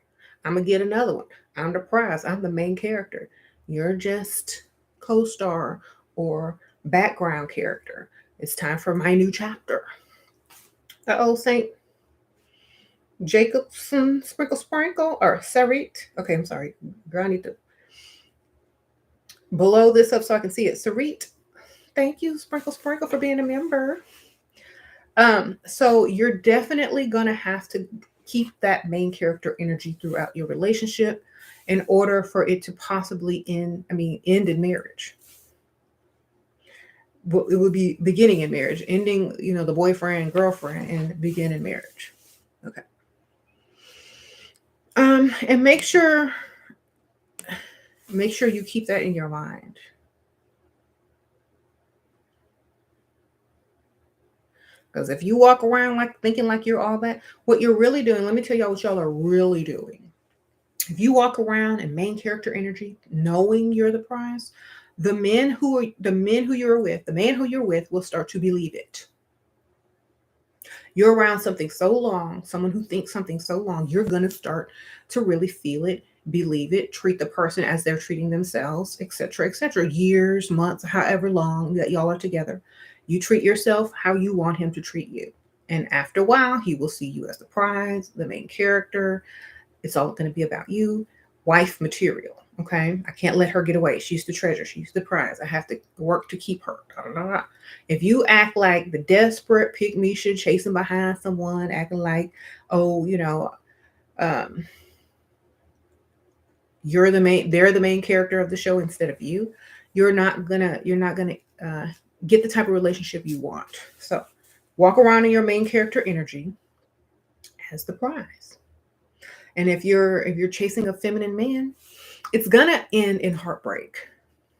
I'm going to get another one. I'm the prize. I'm the main character. You're just co-star or background character. It's time for my new chapter. St. Jacobson Sprinkle or Sarit. Okay, I'm sorry. Girl, I need to blow this up so I can see it. Sarit, thank you, Sprinkle, for being a member. So you're definitely going to have to keep that main character energy throughout your relationship in order for it to possibly end in marriage. It would be beginning in marriage, ending, the boyfriend, girlfriend, and begin in marriage. Okay. And make sure you keep that in your mind. Because if you walk around like thinking like you're all that, what you're really doing, let me tell y'all what y'all are really doing. If you walk around in main character energy, knowing you're the prize, the men who you're with, the man who you're with will start to believe it. You're around something so long, someone who thinks something so long, you're going to start to really feel it, believe it, treat the person as they're treating themselves, etc., etc. Years, months, however long that y'all are together, you treat yourself how you want him to treat you. And after a while, he will see you as the prize, the main character. It's all going to be about you. Wife material. Okay. I can't let her get away. She's the treasure. She's the prize. I have to work to keep her. If you act like the desperate pick me shit chasing behind someone, acting like, oh, um, they're the main character of the show instead of you, you're not gonna get the type of relationship you want. So walk around in your main character energy as the prize. And if you're chasing a feminine man, it's gonna end in heartbreak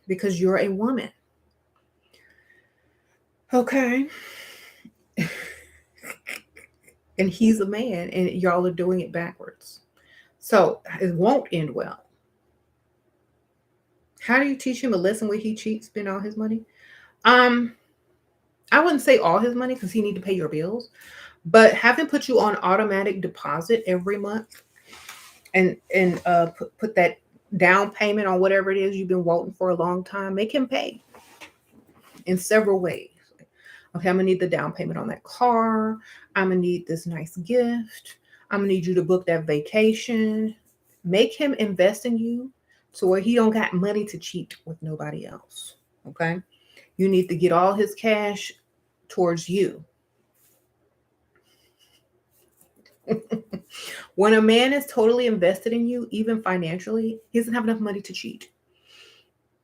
because you're a woman. Okay. And he's a man and y'all are doing it backwards. So it won't end well. How do you teach him a lesson where he cheats, spend all his money? Um, I wouldn't say all his money because he need to pay your bills, but have him put you on automatic deposit every month and put that down payment on whatever it is you've been wanting for a long time. Make him pay in several ways. Okay, I'm gonna need the down payment on that car. I'm gonna need this nice gift. I'm gonna need you to book that vacation. Make him invest in you to where he don't got money to cheat with nobody else. Okay, you need to get all his cash towards you. When a man is totally invested in you, even financially, he doesn't have enough money to cheat.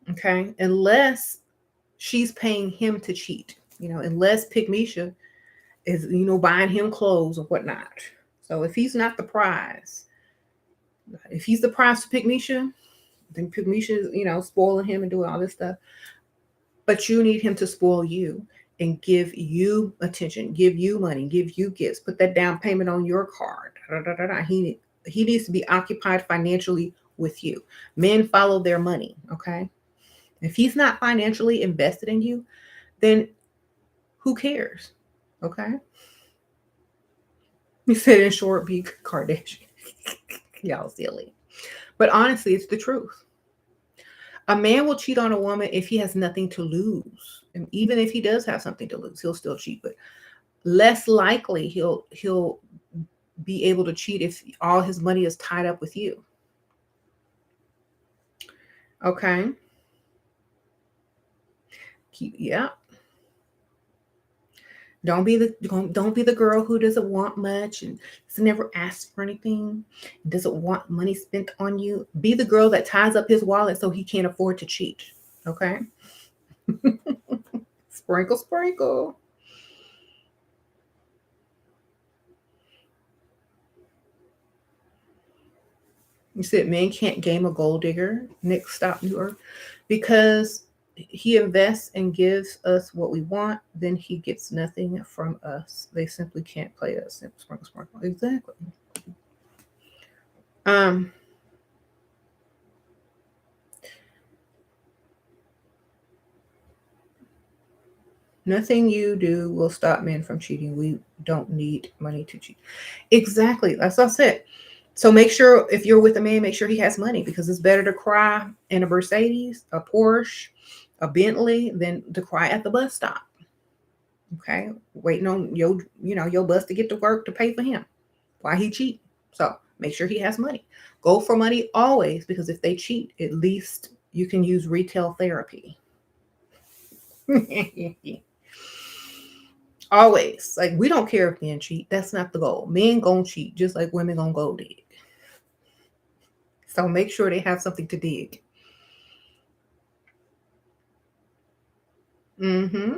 Okay, unless she's paying him to cheat. Unless Pygmisha is buying him clothes or whatnot. So if he's not the prize, if he's the prize to Pygmisha, then Pygmisha is spoiling him and doing all this stuff. But you need him to spoil you and give you attention, give you money, give you gifts, put that down payment on your card. He needs to be occupied financially with you. Men follow their money. Okay, if he's not financially invested in you, then who cares? Okay. You said in short, be Kardashian. Y'all silly. But honestly, it's the truth. A man will cheat on a woman if he has nothing to lose. And even if he does have something to lose, he'll still cheat. But less likely he'll be able to cheat if all his money is tied up with you. Okay. Yeah. Don't be the girl who doesn't want much and doesn't never ask for anything, doesn't want money spent on you. Be the girl that ties up his wallet so he can't afford to cheat. Okay. Sprinkle, sprinkle. You said men can't game a gold digger. Nick, stop New Earth. Because he invests and gives us what we want, then he gets nothing from us. They simply can't play us. Sprinkle, sprinkle. Exactly. Um, Nothing you do will stop men from cheating. We don't need money to cheat. Exactly. That's what I said. So make sure if you're with a man, make sure he has money because it's better to cry in a Mercedes, a Porsche, a Bentley than to cry at the bus stop. Okay, waiting on your bus to get to work to pay for him. Why he cheat? So make sure he has money. Go for money always because if they cheat, at least you can use retail therapy. Always. Like we don't care if men cheat. That's not the goal. Men gonna cheat just like women gonna go dig. So make sure they have something to dig. Mm-hmm.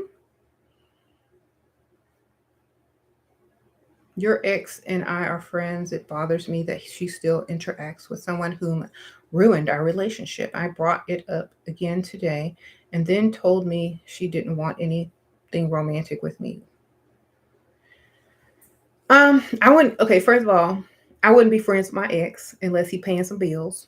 Your ex and I are friends. It bothers me that she still interacts with someone whom ruined our relationship. I brought it up again today and then told me she didn't want anything romantic with me. I wouldn't, okay, first of all, I wouldn't be friends with my ex unless he paying some bills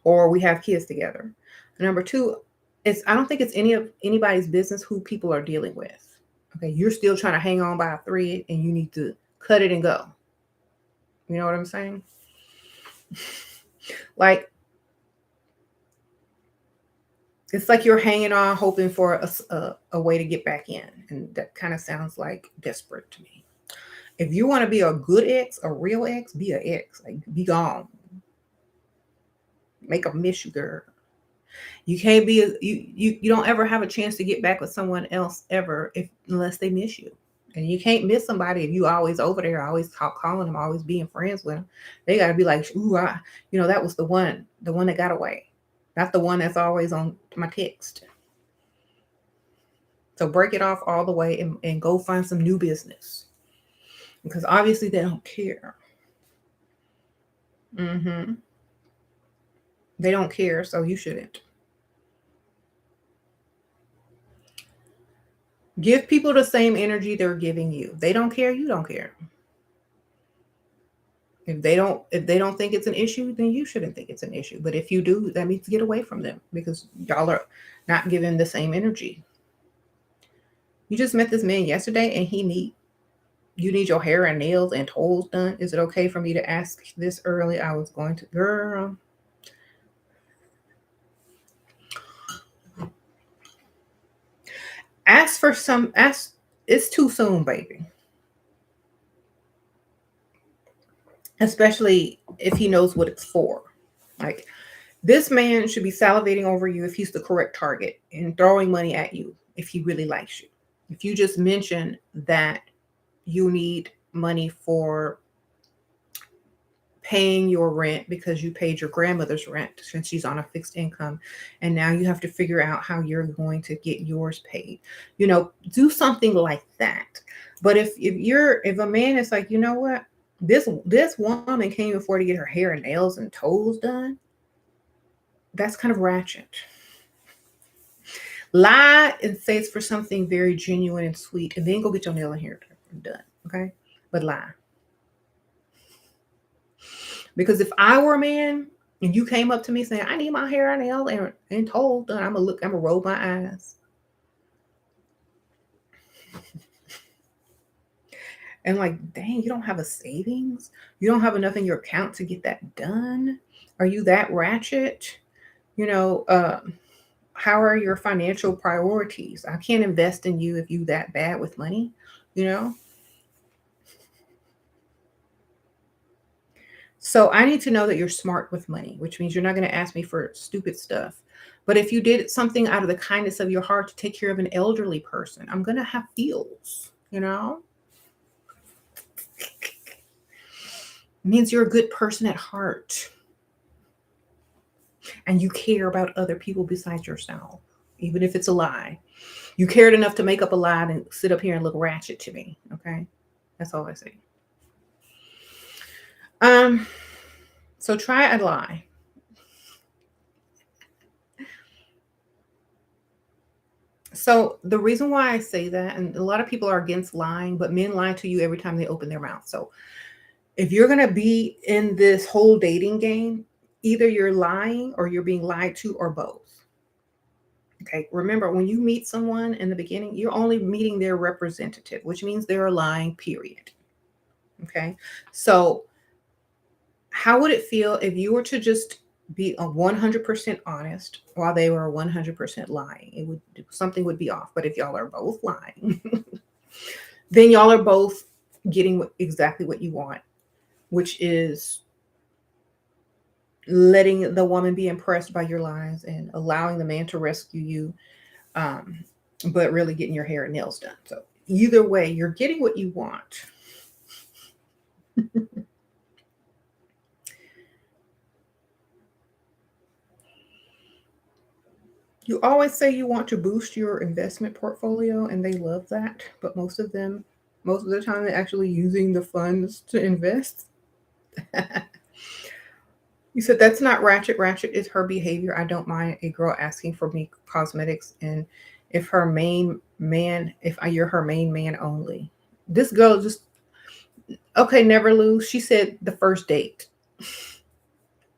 or we have kids together. Number two, I don't think it's anybody's business who people are dealing with. Okay, you're still trying to hang on by a thread and you need to cut it and go. You know what I'm saying? Like, it's like you're hanging on hoping for a way to get back in. And that kind of sounds like desperate to me. If you want to be a good ex, a real ex, be an ex. Like, be gone. Make them miss you, girl. You can't be you don't ever have a chance to get back with someone else ever if unless they miss you. And you can't miss somebody if you always over there, always calling them, always being friends with them. They got to be like, ooh, that was the one that got away, not the one that's always on my text. So break it off all the way and go find some new business because obviously they don't care. Hmm. They don't care, so you shouldn't. Give people the same energy they're giving you. They don't care, you don't care. If they don't think it's an issue, then you shouldn't think it's an issue. But if you do, that means get away from them because y'all are not giving the same energy. You just met this man yesterday and you need your hair and nails and toes done. Is it okay for me to ask this early? I was going to, girl. Ask, it's too soon, baby. Especially if he knows what it's for. Like, this man should be salivating over you if he's the correct target and throwing money at you if he really likes you. If you just mention that you need money for paying your rent because you paid your grandmother's rent since she's on a fixed income and now you have to figure out how you're going to get yours paid. Do something like that. But if a man is like, you know what, this woman can't even afford to get her hair and nails and toes done, that's kind of ratchet. Lie and say it's for something very genuine and sweet, and then go get your nail and hair done. Okay, but lie. Because if I were a man and you came up to me saying, I need my hair and nail and told done, I'm gonna roll my eyes. And like, dang, you don't have a savings? You don't have enough in your account to get that done? Are you that ratchet? You know, how are your financial priorities? I can't invest in you if you that bad with money, you know? So I need to know that you're smart with money, which means you're not going to ask me for stupid stuff. But if you did something out of the kindness of your heart to take care of an elderly person, I'm going to have feels, you know? It means you're a good person at heart and you care about other people besides yourself, even if it's a lie. You cared enough to make up a lie and sit up here and look ratchet to me, okay? That's all I say. Um, so try a lie. So the reason why I say that, and a lot of people are against lying, but men lie to you every time they open their mouth. So if you're gonna be in this whole dating game, either you're lying or you're being lied to, or both. Okay. Remember, when you meet someone in the beginning, you're only meeting their representative, which means they're lying, period. Okay. So how would it feel if you were to just be a 100% honest while they were 100% lying? Something would be off. But if y'all are both lying, then y'all are both getting exactly what you want, which is letting the woman be impressed by your lies and allowing the man to rescue you, um, but really getting your hair and nails done. So either way, you're getting what you want. You always say you want to boost your investment portfolio, and they love that, but most of them Most of the time, they're actually using the funds to invest. You said that's not ratchet. Ratchet is her behavior. I don't mind a girl asking for me cosmetics, and if her main man, if you're her main man only. This girl just okay. Never lose. She said the first date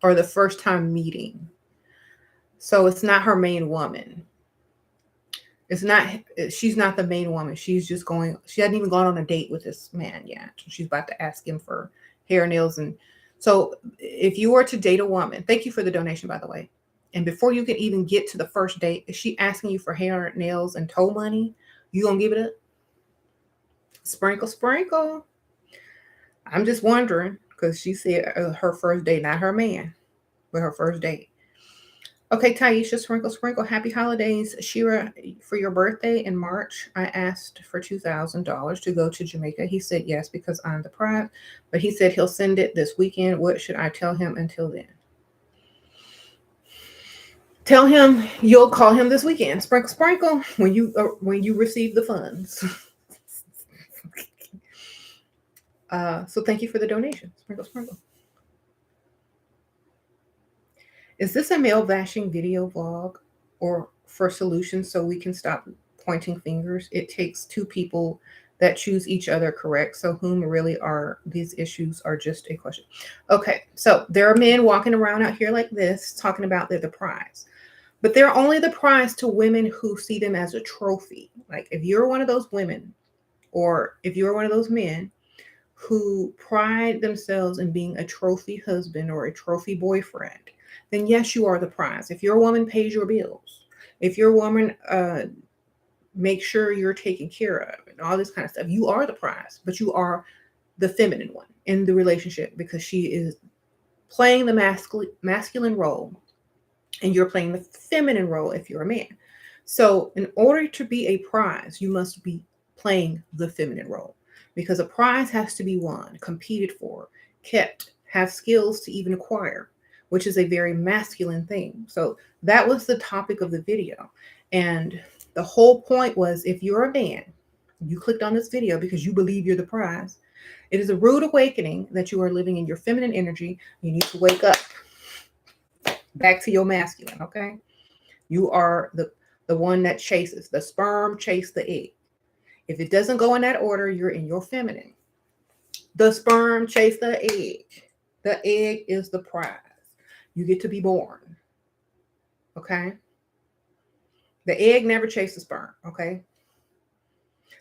or the first time meeting. So it's not her main woman. It's not. She's not the main woman. She's just going. She hadn't even gone on a date with this man yet. She's about to ask him for hair, nails, and so if you were to date a woman, thank you for the donation, by the way. And before you can even get to the first date, is she asking you for hair, nails, and toe money? You gonna give it up? Sprinkle, sprinkle. I'm just wondering because she said her first date, not her man, but her first date. Okay, Taisha, sprinkle, sprinkle. Happy holidays, Shira. For your birthday in March, I asked for $2,000 to go to Jamaica. He said yes because I'm the prize, but he said he'll send it this weekend. What should I tell him until then? Tell him you'll call him this weekend. Sprinkle, sprinkle. When you receive the funds. So thank you for the donation. Sprinkle, sprinkle. Is this a male bashing video vlog or for solutions so we can stop pointing fingers? It takes two people that choose each other, correct? So whom really are these issues are just a question. Okay, so there are men walking around out here like this talking about they're the prize. But they're only the prize to women who see them as a trophy. Like if you're one of those women or if you're one of those men who pride themselves in being a trophy husband or a trophy boyfriend, then yes, you are the prize. If your woman pays your bills, if your woman makes sure you're taken care of and all this kind of stuff, you are the prize, but you are the feminine one in the relationship because she is playing the masculine role and you're playing the feminine role if you're a man. So in order to be a prize, you must be playing the feminine role because a prize has to be won, competed for, kept, have skills to even acquire, which is a very masculine thing. So that was the topic of the video. And the whole point was if you're a man, you clicked on this video because you believe you're the prize. It is a rude awakening that you are living in your feminine energy. You need to wake up back to your masculine, okay? You are the one that chases. The sperm chase the egg. If it doesn't go in that order, you're in your feminine. The sperm chase the egg. The egg is the prize. You get to be born. Okay? The egg never chases sperm, okay?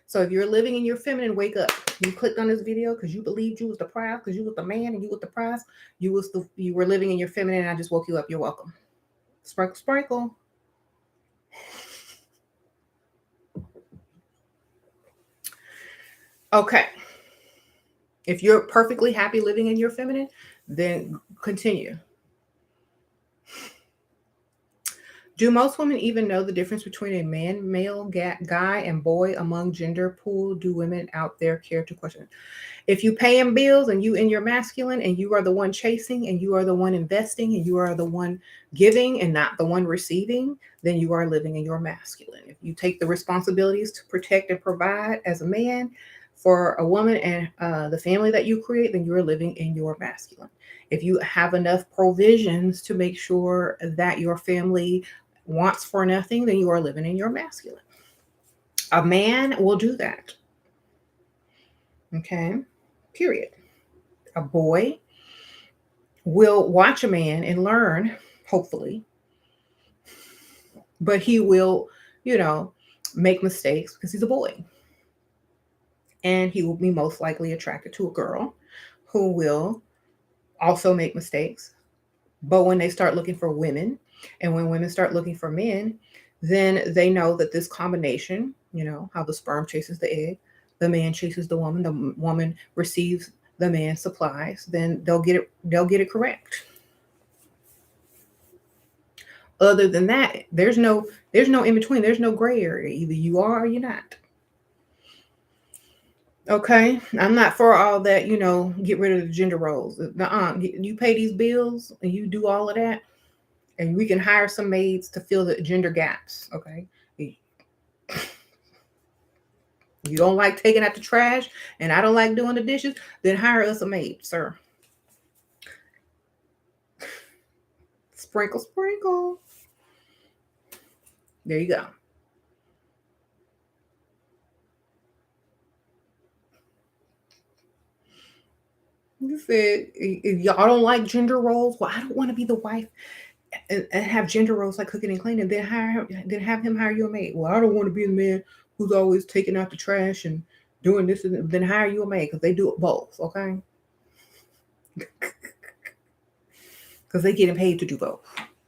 So if you're living in your feminine, wake up. You clicked on this video because you believed you was the prize, because you was the man and you was the prize. You were living in your feminine and I just woke you up. You're welcome. Sprinkle, sprinkle. Okay. If you're perfectly happy living in your feminine, then continue. Do most women even know the difference between a man, male, guy, and boy among gender pool? Do women out there care to question? If you paying bills and you in your masculine and you are the one chasing and you are the one investing and you are the one giving and not the one receiving, then you are living in your masculine. If you take the responsibilities to protect and provide as a man for a woman and the family that you create, then you're living in your masculine. If you have enough provisions to make sure that your family wants for nothing, then you are living in your masculine. A man will do that. Okay, period. A boy will watch a man and learn, hopefully, but he will, make mistakes because he's a boy. And he will be most likely attracted to a girl who will also make mistakes. But when they start looking for women and when women start looking for men, then they know that this combination, how the sperm chases the egg, the man chases the woman receives the man's supplies, then they'll get it correct. Other than that, there's no in between. There's no gray area. Either you are or you're not. Okay, I'm not for all that, get rid of the gender roles. You pay these bills and you do all of that, and we can hire some maids to fill the gender gaps. Okay, You don't like taking out the trash, and I don't like doing the dishes, then hire us a maid, sir. Sprinkle, sprinkle. There you go. You said if y'all don't like gender roles, well, I don't want to be the wife and have gender roles like cooking and cleaning. Then have him hire you a maid. Well, I don't want to be the man who's always taking out the trash and doing this. And then hire you a maid because they do it both. Okay, because they getting paid to do both.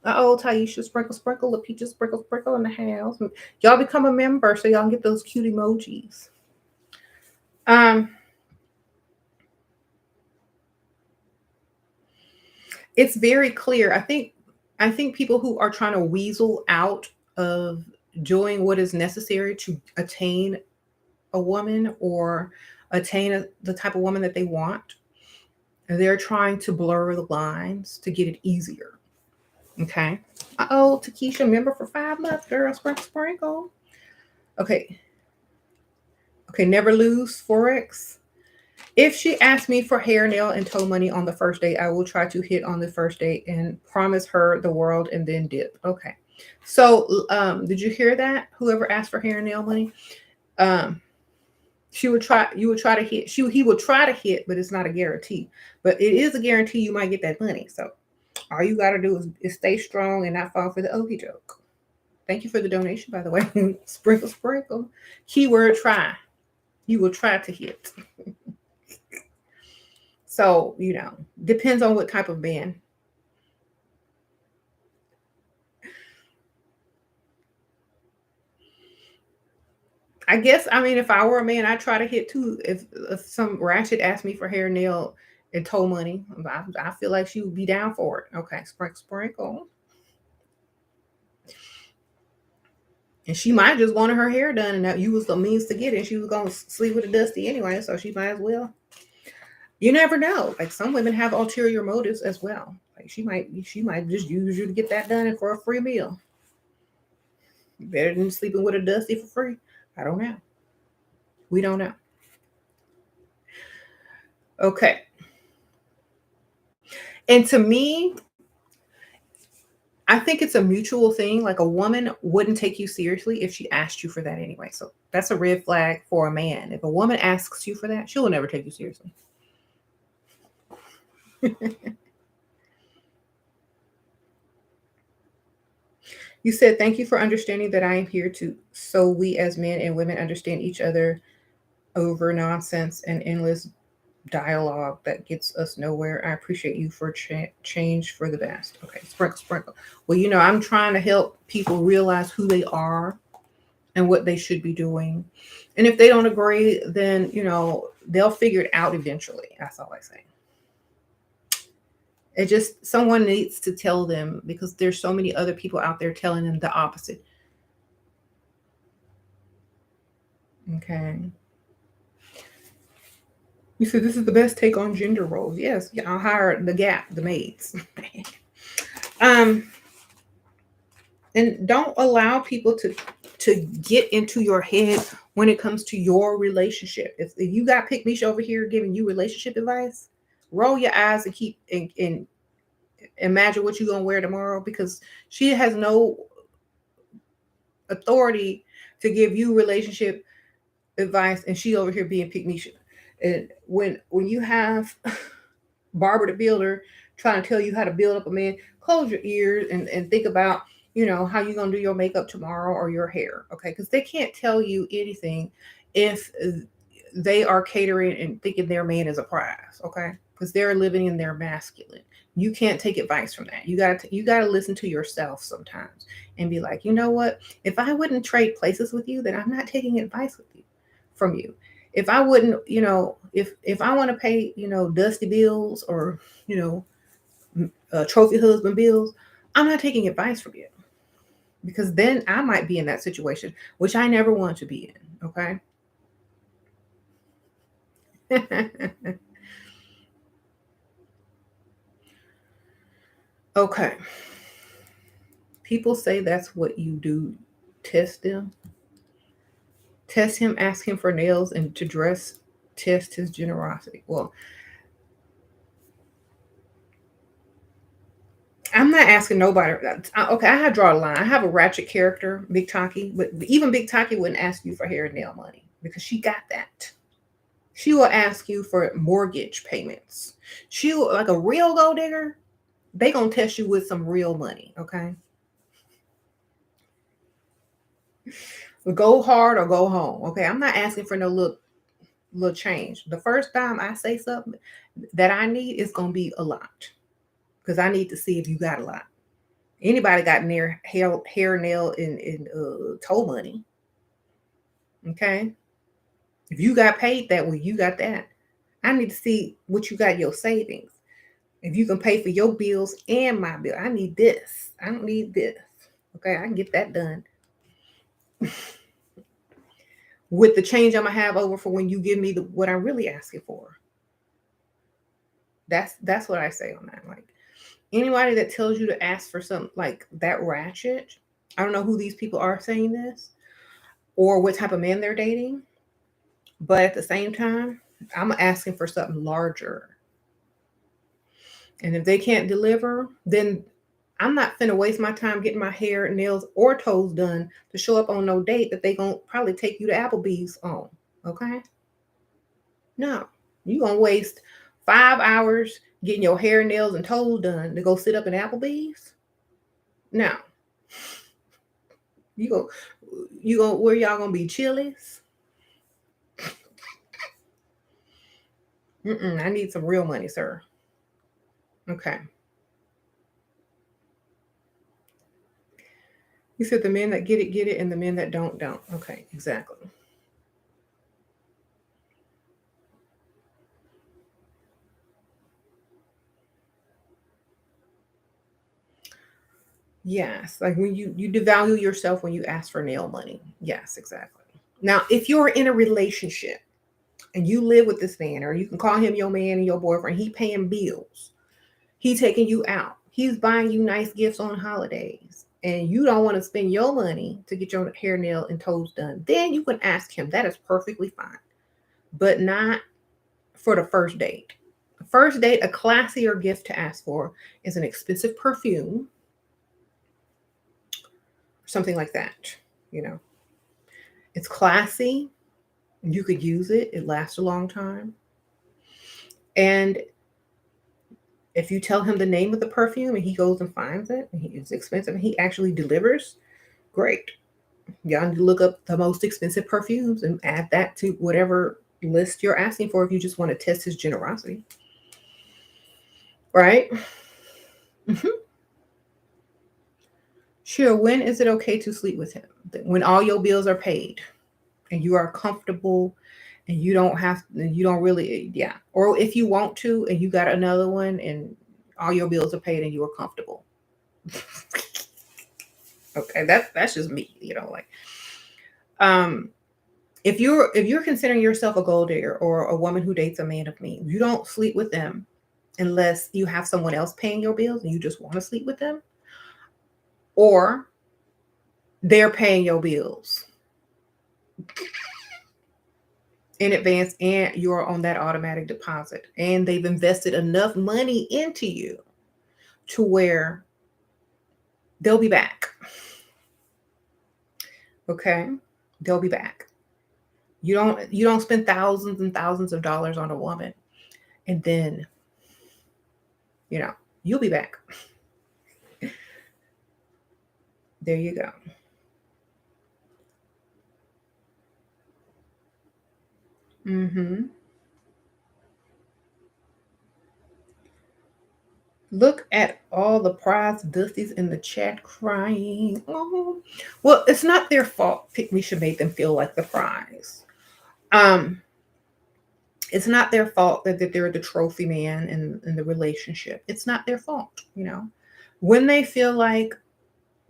Oh, Taisha, sprinkle, sprinkle, the peaches, sprinkle, sprinkle in the house. Y'all become a member so y'all can get those cute emojis. Um, it's very clear. I think people who are trying to weasel out of doing what is necessary to attain a woman or attain the type of woman that they want, they're trying to blur the lines to get it easier. Okay. Oh, Takesha, member for 5 months, girl. Sprinkle, sprinkle. Okay. Okay. Never lose Forex. If she asks me for hair, nail, and toe money on the first date, I will try to hit on the first date and promise her the world and then dip. Okay. So, did you hear that? Whoever asked for hair and nail money, um, she would try. You would try to hit. He would try to hit, but it's not a guarantee. But it is a guarantee you might get that money. So all you got to do is stay strong and not fall for the okie joke. Thank you for the donation, by the way. Sprinkle, sprinkle. Keyword try. You will try to hit. So, depends on what type of man. I guess, I mean, if I were a man, I'd try to hit too. If some ratchet asked me for hair, nail, and toe money, I feel like she would be down for it. Okay, sprinkle, sprinkle. And she might just wanted her hair done, and that you was the means to get it. And she was gonna sleep with a dusty anyway, so she might as well. You never know. Like some women have ulterior motives as well. Like she might just use you to get that done and for a free meal. Better than sleeping with a dusty for free. I don't know. We don't know. Okay. And to me, I think it's a mutual thing. Like a woman wouldn't take you seriously if she asked you for that anyway. So that's a red flag for a man. If a woman asks you for that, she will never take you seriously. You said, thank you for understanding that I am here to so we as men and women understand each other over nonsense and endless dialogue that gets us nowhere. I appreciate you for change for the best. Okay, sprinkle, sprinkle. Well, I'm trying to help people realize who they are and what they should be doing. And if they don't agree, then, they'll figure it out eventually. That's all I say. It just, someone needs to tell them because there's so many other people out there telling them the opposite. Okay. You said this is the best take on gender roles. Yes, yeah, I'll hire the maids. um, and don't allow people to get into your head when it comes to your relationship. If you got Pick Misha over here giving you relationship advice, roll your eyes and keep and imagine what you're gonna wear tomorrow because she has no authority to give you relationship advice and she over here being Pick Misha. And when you have Barbara the Builder trying to tell you how to build up a man, close your ears and think about, how you're going to do your makeup tomorrow or your hair. Okay. Because they can't tell you anything if they are catering and thinking their man is a prize. Okay. Because they're living in their masculine. You can't take advice from that. You gotta listen to yourself sometimes and be like, you know what? If I wouldn't trade places with you, then I'm not taking advice with you from you. If I wouldn't, if I want to pay, dusty bills or, trophy husband bills, I'm not taking advice from you because then I might be in that situation, which I never want to be in. Okay. Okay. People say that's what you do, test them. Test him, ask him for nails, and to dress, test his generosity. Well, I'm not asking nobody. Okay, I draw a line. I have a ratchet character, Big Taki, but even Big Taki wouldn't ask you for hair and nail money because she got that. She will ask you for mortgage payments. She will, like a real gold digger, they gonna test you with some real money, okay? Go hard or go home, okay? I'm not asking for no little change. The first time I say something that I need is gonna be a lot because I need to see if you got a lot. Anybody got near hair, nail, and toe money, okay? If you got paid that way, you got that. I need to see what you got in your savings. If you can pay for your bills and my bill, I need this. I don't need this. Okay, I can get that done with the change I'm gonna have over for when you give me what I'm really asking for. That's what I say on that. Like anybody that tells you to ask for something like that ratchet, I don't know who these people are saying this or what type of man they're dating, but at the same time, I'm asking for something larger. And if they can't deliver, then I'm not finna waste my time getting my hair, nails, or toes done to show up on no date that they gonna probably take you to Applebee's on. Okay? No. You gonna waste 5 hours getting your hair, nails, and toes done to go sit up in Applebee's? No. You go where y'all gonna be Chili's? I need some real money, sir. Okay. You said the men that get it, and the men that don't. Okay, exactly. Yes, like when you devalue yourself when you ask for nail money. Yes, exactly. Now, if you're in a relationship and you live with this man, or you can call him your man and your boyfriend, he paying bills, he taking you out, he's buying you nice gifts on holidays, and you don't want to spend your money to get your hair, nail, and toes done, then you can ask him. That is perfectly fine, but not for the first date. First date, a classier gift to ask for is an expensive perfume, something like that. You know, it's classy. You could use it. It lasts a long time. And if you tell him the name of the perfume and he goes and finds it, and it's expensive, and he actually delivers, great. Y'all need to look up the most expensive perfumes and add that to whatever list you're asking for if you just want to test his generosity. Right? Mm-hmm. Sure. When is it okay to sleep with him? When all your bills are paid and you are comfortable and you don't really, yeah. Or if you want to and you got another one and all your bills are paid and you are comfortable. Okay, that's just me, like if you're considering yourself a gold digger or a woman who dates a man of means, you don't sleep with them unless you have someone else paying your bills and you just want to sleep with them, or they're paying your bills in advance and you're on that automatic deposit and they've invested enough money into you to where they'll be back. Okay? They'll be back. You don't spend thousands and thousands of dollars on a woman and then you'll be back. There you go. Look at all the prize dusties in the chat crying. Oh, well, it's not their fault. We should make them feel like the prize. It's not their fault that they're the trophy man in the relationship. It's not their fault, When they feel like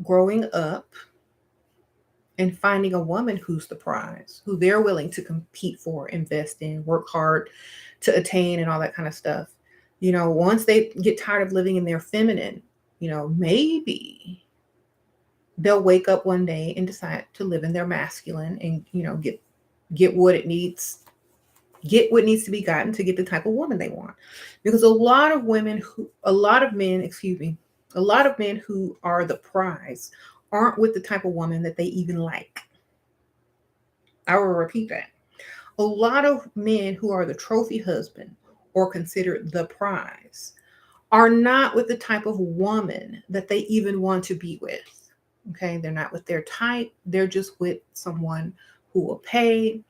growing up and finding a woman who's the prize, who they're willing to compete for, invest in, work hard to attain, and all that kind of stuff. Once they get tired of living in their feminine, maybe they'll wake up one day and decide to live in their masculine and, get get what it needs, get what needs to be gotten to get the type of woman they want. Because a lot of women who, a lot of men, excuse me, a lot of men who are the prize aren't with the type of woman that they even like. I will repeat that. A lot of men who are the trophy husband or considered the prize are not with the type of woman that they even want to be with. Okay, they're not with their type. They're just with someone who will pay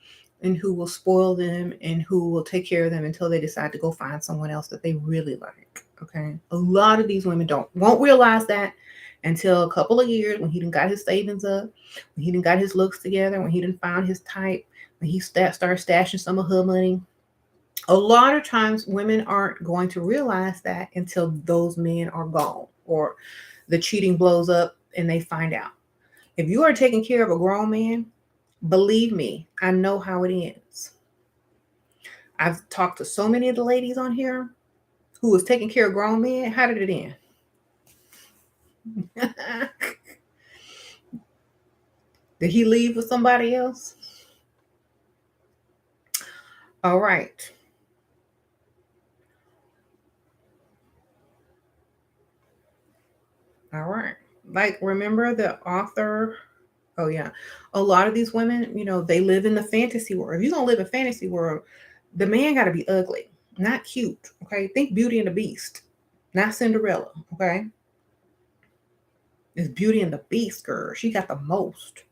and who will spoil them and who will take care of them until they decide to go find someone else that they really like. Okay, a lot of these women won't realize that until a couple of years, when he done got his savings up, when he done got his looks together, when he done found his type, when he started stashing some of her money. A lot of times women aren't going to realize that until those men are gone or the cheating blows up and they find out. If you are taking care of a grown man, believe me, I know how it ends. I've talked to so many of the ladies on here who was taking care of grown men. How did it end? Did he leave with somebody else? All right. All right. Like, remember the author? Oh, yeah. A lot of these women, they live in the fantasy world. If you're going to live in fantasy world, the man got to be ugly, not cute. Okay. Think Beauty and the Beast, not Cinderella. Okay. It's Beauty and the Beast, girl. She got the most.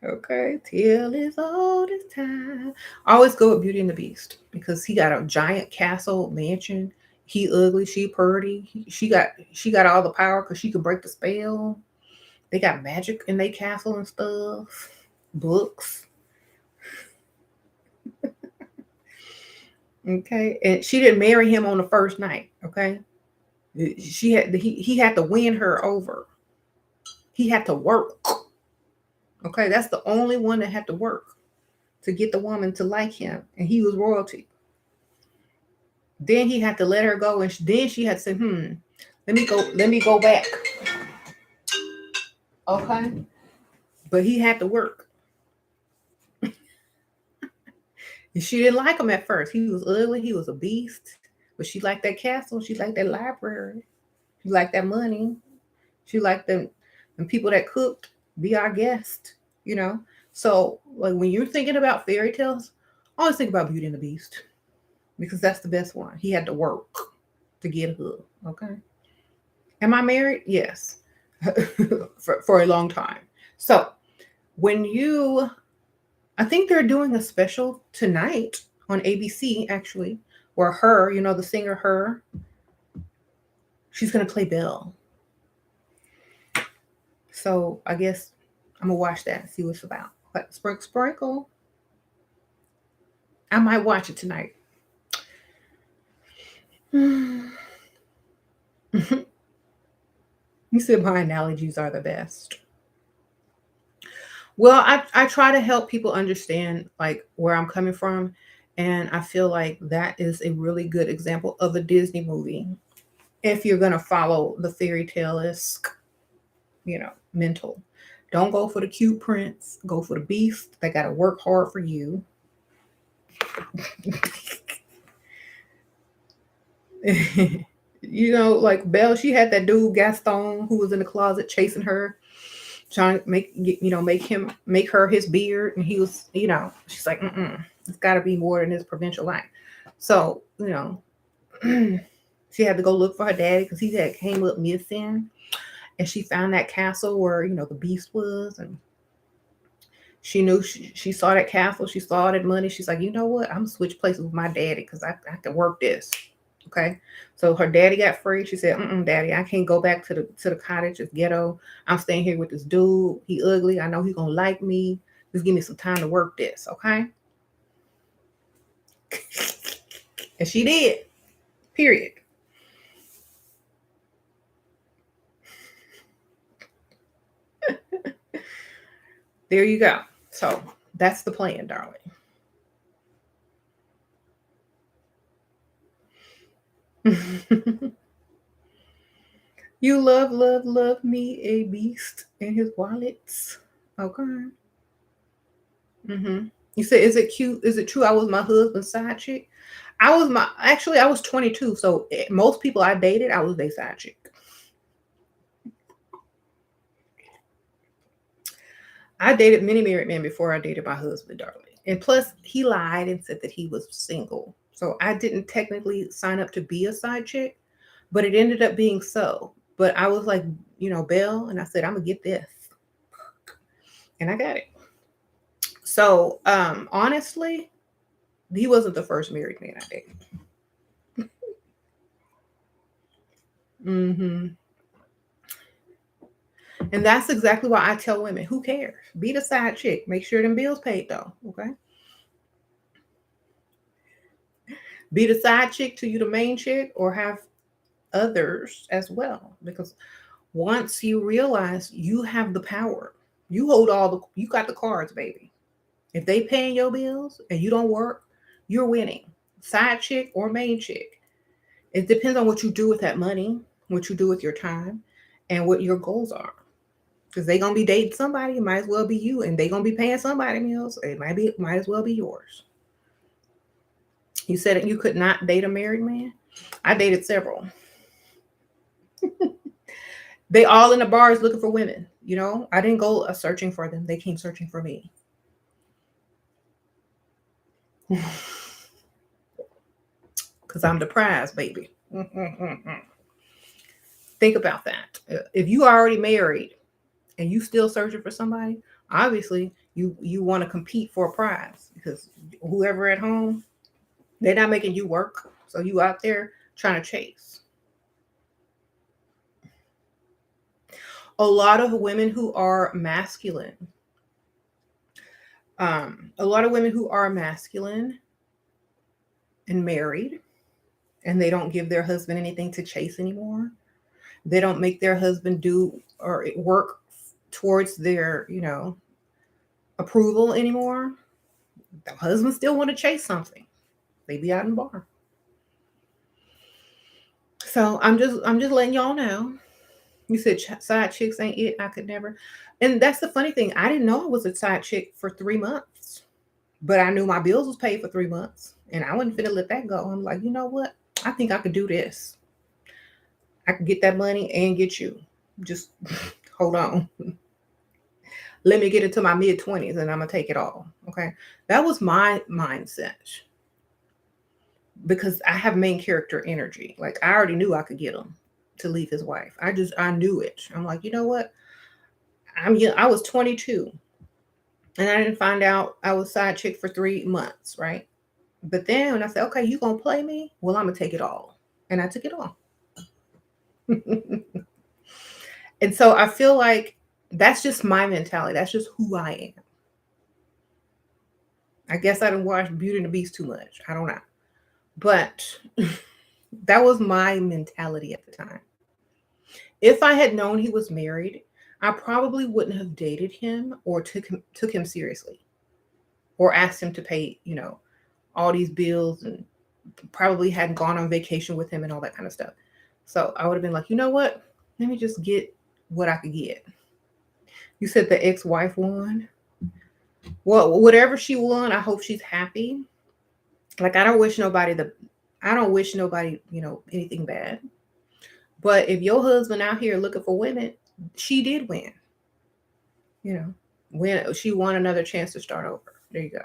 Okay, till it's all this time. I always go with Beauty and the Beast because he got a giant castle mansion. He ugly, she pretty. She got all the power because she could break the spell. They got magic in their castle and stuff. Books. Okay, and she didn't marry him on the first night. Okay, he had to win her over. He had to work. Okay, that's the only one that had to work to get the woman to like him, and he was royalty. Then he had to let her go, and then she had to say, let me go back. Okay. But he had to work. And she didn't like him at first. He was ugly, he was a beast. But she liked that castle, she liked that library, she liked that money, she liked them people that cooked, be our guest, you know. So like when you're thinking about fairy tales, always think about Beauty and the Beast. Because that's the best one. He had to work to get her. Okay. Am I married? Yes. for a long time. So when I think they're doing a special tonight on ABC actually, where her, the singer her, she's gonna play Belle. So I guess I'm gonna watch that and see what it's about. But sprinkle. I might watch it tonight. You said my analogies are the best. Well, I try to help people understand like where I'm coming from. And I feel like that is a really good example of a Disney movie. If you're gonna follow the fairy tale-esque, mental. Don't go for the cute prince. Go for the beast. They gotta work hard for you. Like Belle, she had that dude Gaston who was in the closet chasing her, trying to make her his beard, and he was, she's like, it's got to be more than his provincial life. So, she had to go look for her daddy because he had came up missing, and she found that castle where the beast was, and she knew she saw that castle, she saw that money. She's like, you know what? I'm gonna switch places with my daddy because I have to work this. Okay. So her daddy got free. She said, daddy, I can't go back to the cottage. It's ghetto. I'm staying here with this dude. He ugly. I know he's gonna like me. Just give me some time to work this, okay? And she did. Period. There you go. So that's the plan, darling. You love me a beast and his wallets. Okay. Mm-hmm. You said, is it cute? Is it true I was my husband's side chick? I was 22. So most people I dated, I was their side chick. I dated many married men before I dated my husband, darling. And plus, he lied and said that he was single. So I didn't technically sign up to be a side chick, but it ended up being so. But I was like, Belle, and I said, I'm gonna get this. And I got it. So honestly, he wasn't the first married man I dated. Hmm. And that's exactly why I tell women, who cares? Be the side chick. Make sure them bills paid though. Okay. Be the side chick till you the main chick, or have others as well. Because once you realize you have the power, you got the cards, baby. If they paying your bills and you don't work, you're winning. Side chick or main chick. It depends on what you do with that money, what you do with your time, and what your goals are. Because they gonna be dating somebody, it might as well be you, and they gonna be paying somebody meals. It might as well be yours. You said that you could not date a married man. I dated several. They all in the bars looking for women. I didn't go searching for them. They came searching for me. Because I'm the prize, baby. Think about that. If you already married and you still searching for somebody, obviously you want to compete for a prize, because whoever at home, they're not making you work. So you out there trying to chase. A lot of women who are masculine, a lot of women who are masculine and married, and they don't give their husband anything to chase anymore. They don't make their husband do or work towards their, approval anymore. The husband still want to chase something. They be out in the bar. So I'm just letting y'all know. You said side chicks ain't it. I could never. And that's the funny thing. I didn't know I was a side chick for 3 months, but I knew my bills was paid for 3 months, and I wasn't finna let that go. I'm like, you know what? I think I could do this. I could get that money and get you. Just hold on. Let me get into my mid 20s and I'm gonna take it all. Okay. That was my mindset, because I have main character energy. Like, I already knew I could get him to leave his wife. I knew it. I'm like, you know what? I was 22 and I didn't find out I was side chick for 3 months, right? But then when I said, okay, you gonna play me? Well, I'm gonna take it all. And I took it all. And so I feel like that's just my mentality. That's just who I am. I guess I didn't watch Beauty and the Beast too much. I don't know. But that was my mentality at the time. If I had known he was married, I probably wouldn't have dated him or took him seriously, or asked him to pay, all these bills, and probably hadn't gone on vacation with him and all that kind of stuff. So I would have been like, you know what? Let me just get what I could get. You said the ex-wife won. Well, whatever she won, I hope she's happy. Like, I don't wish nobody, anything bad. But if your husband out here looking for women, she did win. When she won another chance to start over. There you go.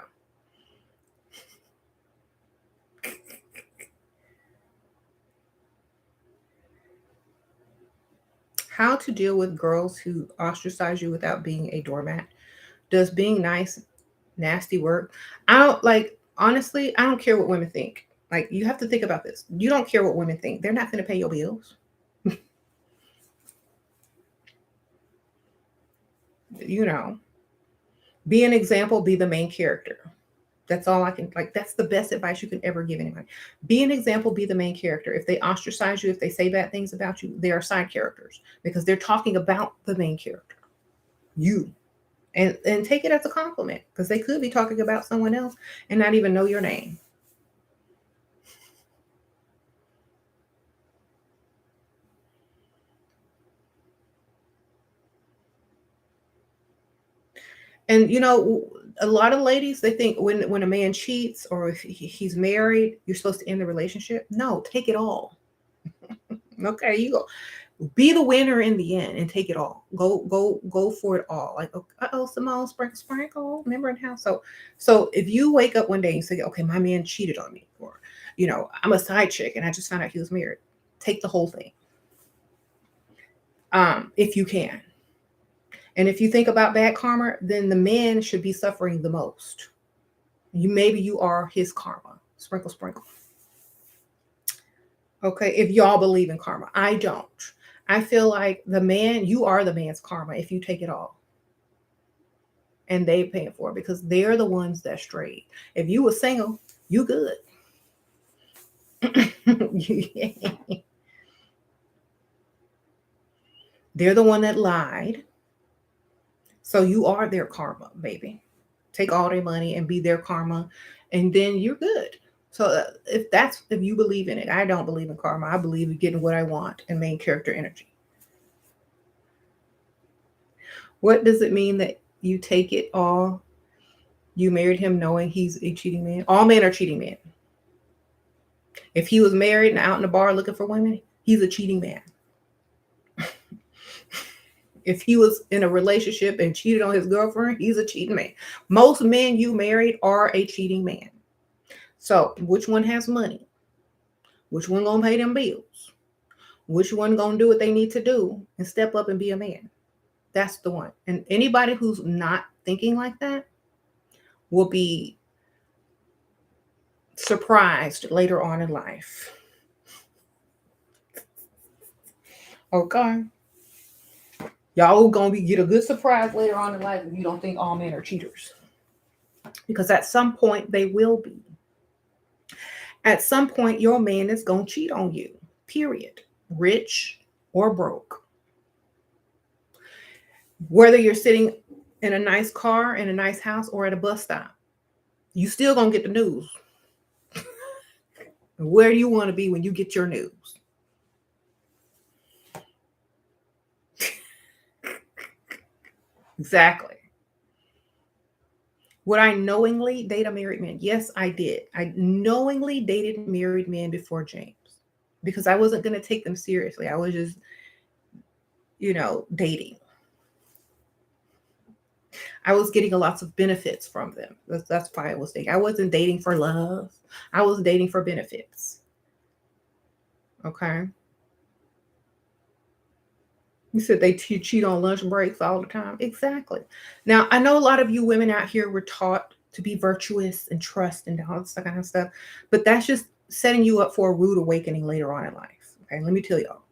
How to deal with girls who ostracize you without being a doormat? Does being nice nasty work? I don't like honestly, I don't care what women think. Like, you have to think about this. You don't care what women think. They're not going to pay your bills. you know, be an example, be the main character. That's all I can, like, that's the best advice you can ever give anybody. Be an example, be the main character. If they ostracize you, if they say bad things about you, they are side characters, because they're talking about the main character, you. And take it as a compliment, because they could be talking about someone else and not even know your name. And a lot of ladies, they think when a man cheats or if he's married, you're supposed to end the relationship. No, take it all. Okay, you go be the winner in the end and take it all. Go for it all. Like, oh, Simone, sprinkle, sprinkle. Remember in house. So if you wake up one day and say, okay, my man cheated on me, or I'm a side chick and I just found out he was married. Take the whole thing, if you can. And if you think about bad karma, then the man should be suffering the most. Maybe you are his karma. Sprinkle, sprinkle. Okay, if y'all believe in karma, I don't. I feel like you are the man's karma if you take it all. And they paying for it because they're the ones that strayed. If you were single, you good. They're the one that lied. So you are their karma, baby. Take all their money and be their karma, and then you're good. So if you believe in it, I don't believe in karma. I believe in getting what I want and main character energy. What does it mean that you take it all? You married him knowing he's a cheating man. All men are cheating men. If he was married and out in the bar looking for women, he's a cheating man. If he was in a relationship and cheated on his girlfriend, he's a cheating man. Most men you married are a cheating man. So which one has money? Which one gonna pay them bills? Which one gonna do what they need to do and step up and be a man? That's the one. And anybody who's not thinking like that will be surprised later on in life. Okay. Y'all gonna get a good surprise later on in life if you don't think all men are cheaters. Because at some point they will be. At some point, your man is gonna cheat on you. Period. Rich or broke. Whether you're sitting in a nice car, in a nice house, or at a bus stop, you still gonna get the news. Where do you want to be when you get your news? Exactly. Would I knowingly date a married man? Yes, I did. I knowingly dated married men before James because I wasn't going to take them seriously. I was just, dating. I was getting a lots of benefits from them. That's why I was dating. I wasn't dating for love. I was dating for benefits. Okay. You said they cheat on lunch breaks all the time. Exactly. Now, I know a lot of you women out here were taught to be virtuous and trust and all this kind of stuff, but that's just setting you up for a rude awakening later on in life. Okay, let me tell y'all.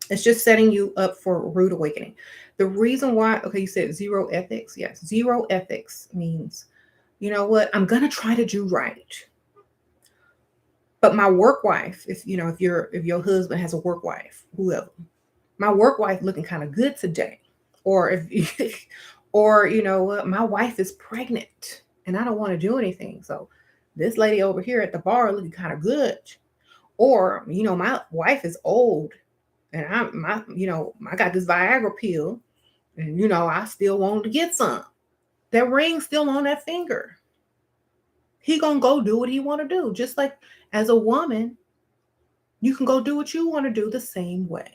It's just setting you up for a rude awakening. The reason why, okay, you said zero ethics. Yes, zero ethics means, you know what, I'm going to try to do right. But my work wife, if your husband has a work wife, whoever, my work wife looking kind of good today. Or if or what, my wife is pregnant and I don't want to do anything. So this lady over here at the bar looking kind of good. Or, my wife is old and I got this Viagra pill and I still want to get some. That ring's still on that finger. He gonna go do what he want to do. Just like as a woman, you can go do what you want to do the same way.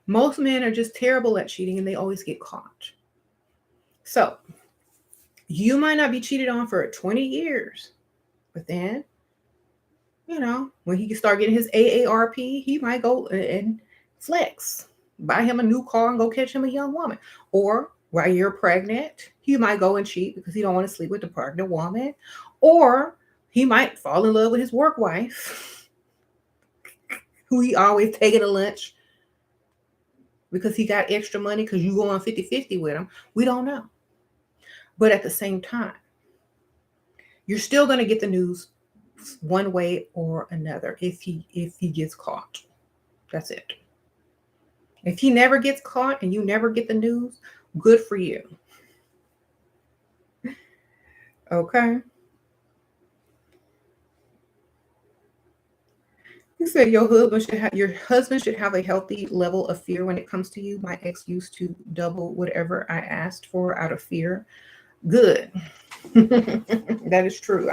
Most men are just terrible at cheating and they always get caught. So you might not be cheated on for 20 years, but then, when he can start getting his AARP, he might go and flex, buy him a new car and go catch him a young woman. Or while you're pregnant, he might go and cheat because he don't want to sleep with the pregnant woman. Or he might fall in love with his work wife, who he always taking to lunch because he got extra money because you go on 50-50 with him. We don't know. But at the same time, you're still going to get the news one way or another if he gets caught. That's it. If he never gets caught and you never get the news, good for you. Okay. You said your husband should have a healthy level of fear when it comes to you. My ex used to double whatever I asked for out of fear. Good. That is true.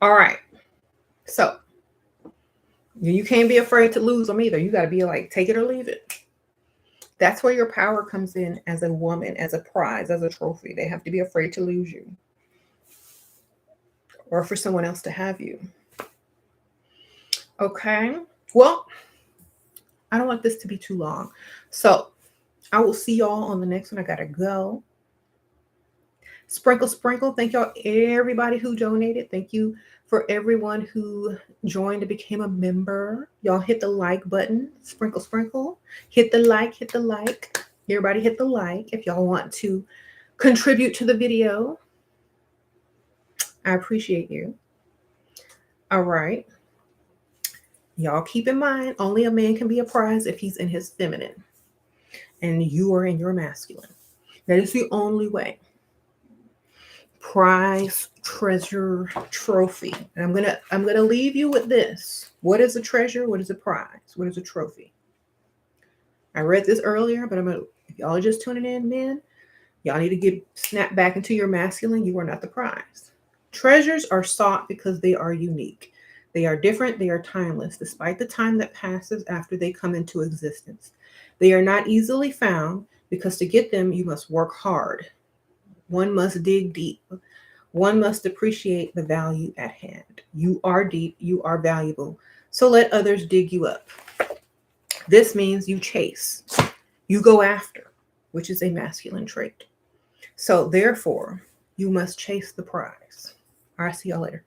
All right. So you can't be afraid to lose them either. You got to be like, take it or leave it. That's where your power comes in as a woman, as a prize, as a trophy. They have to be afraid to lose you or for someone else to have you. Okay. Well, I don't want this to be too long. So I will see y'all on the next one. I got to go. Sprinkle, sprinkle. Thank y'all, everybody who donated. Thank you for everyone who joined and became a member. Y'all hit the like button. Sprinkle, sprinkle. Hit the like, hit the like. Everybody hit the like if y'all want to contribute to the video. I appreciate you. All right. Y'all keep in mind, only a man can be a prize if he's in his feminine and you are in your masculine. That is the only way. Prize, treasure, trophy. And I'm gonna leave you with this. What is a treasure? What is a prize? What is a trophy? I read this earlier, but if y'all are just tuning in, men, y'all need to get snapped back into your masculine. You are not the prize. Treasures are sought because they are unique. They are different. They are timeless, despite the time that passes after they come into existence. They are not easily found because to get them, you must work hard. One must dig deep. One must appreciate the value at hand. You are deep. You are valuable. So let others dig you up. This means you chase. You go after, which is a masculine trait. So therefore, you must chase the prize. All right, see y'all later.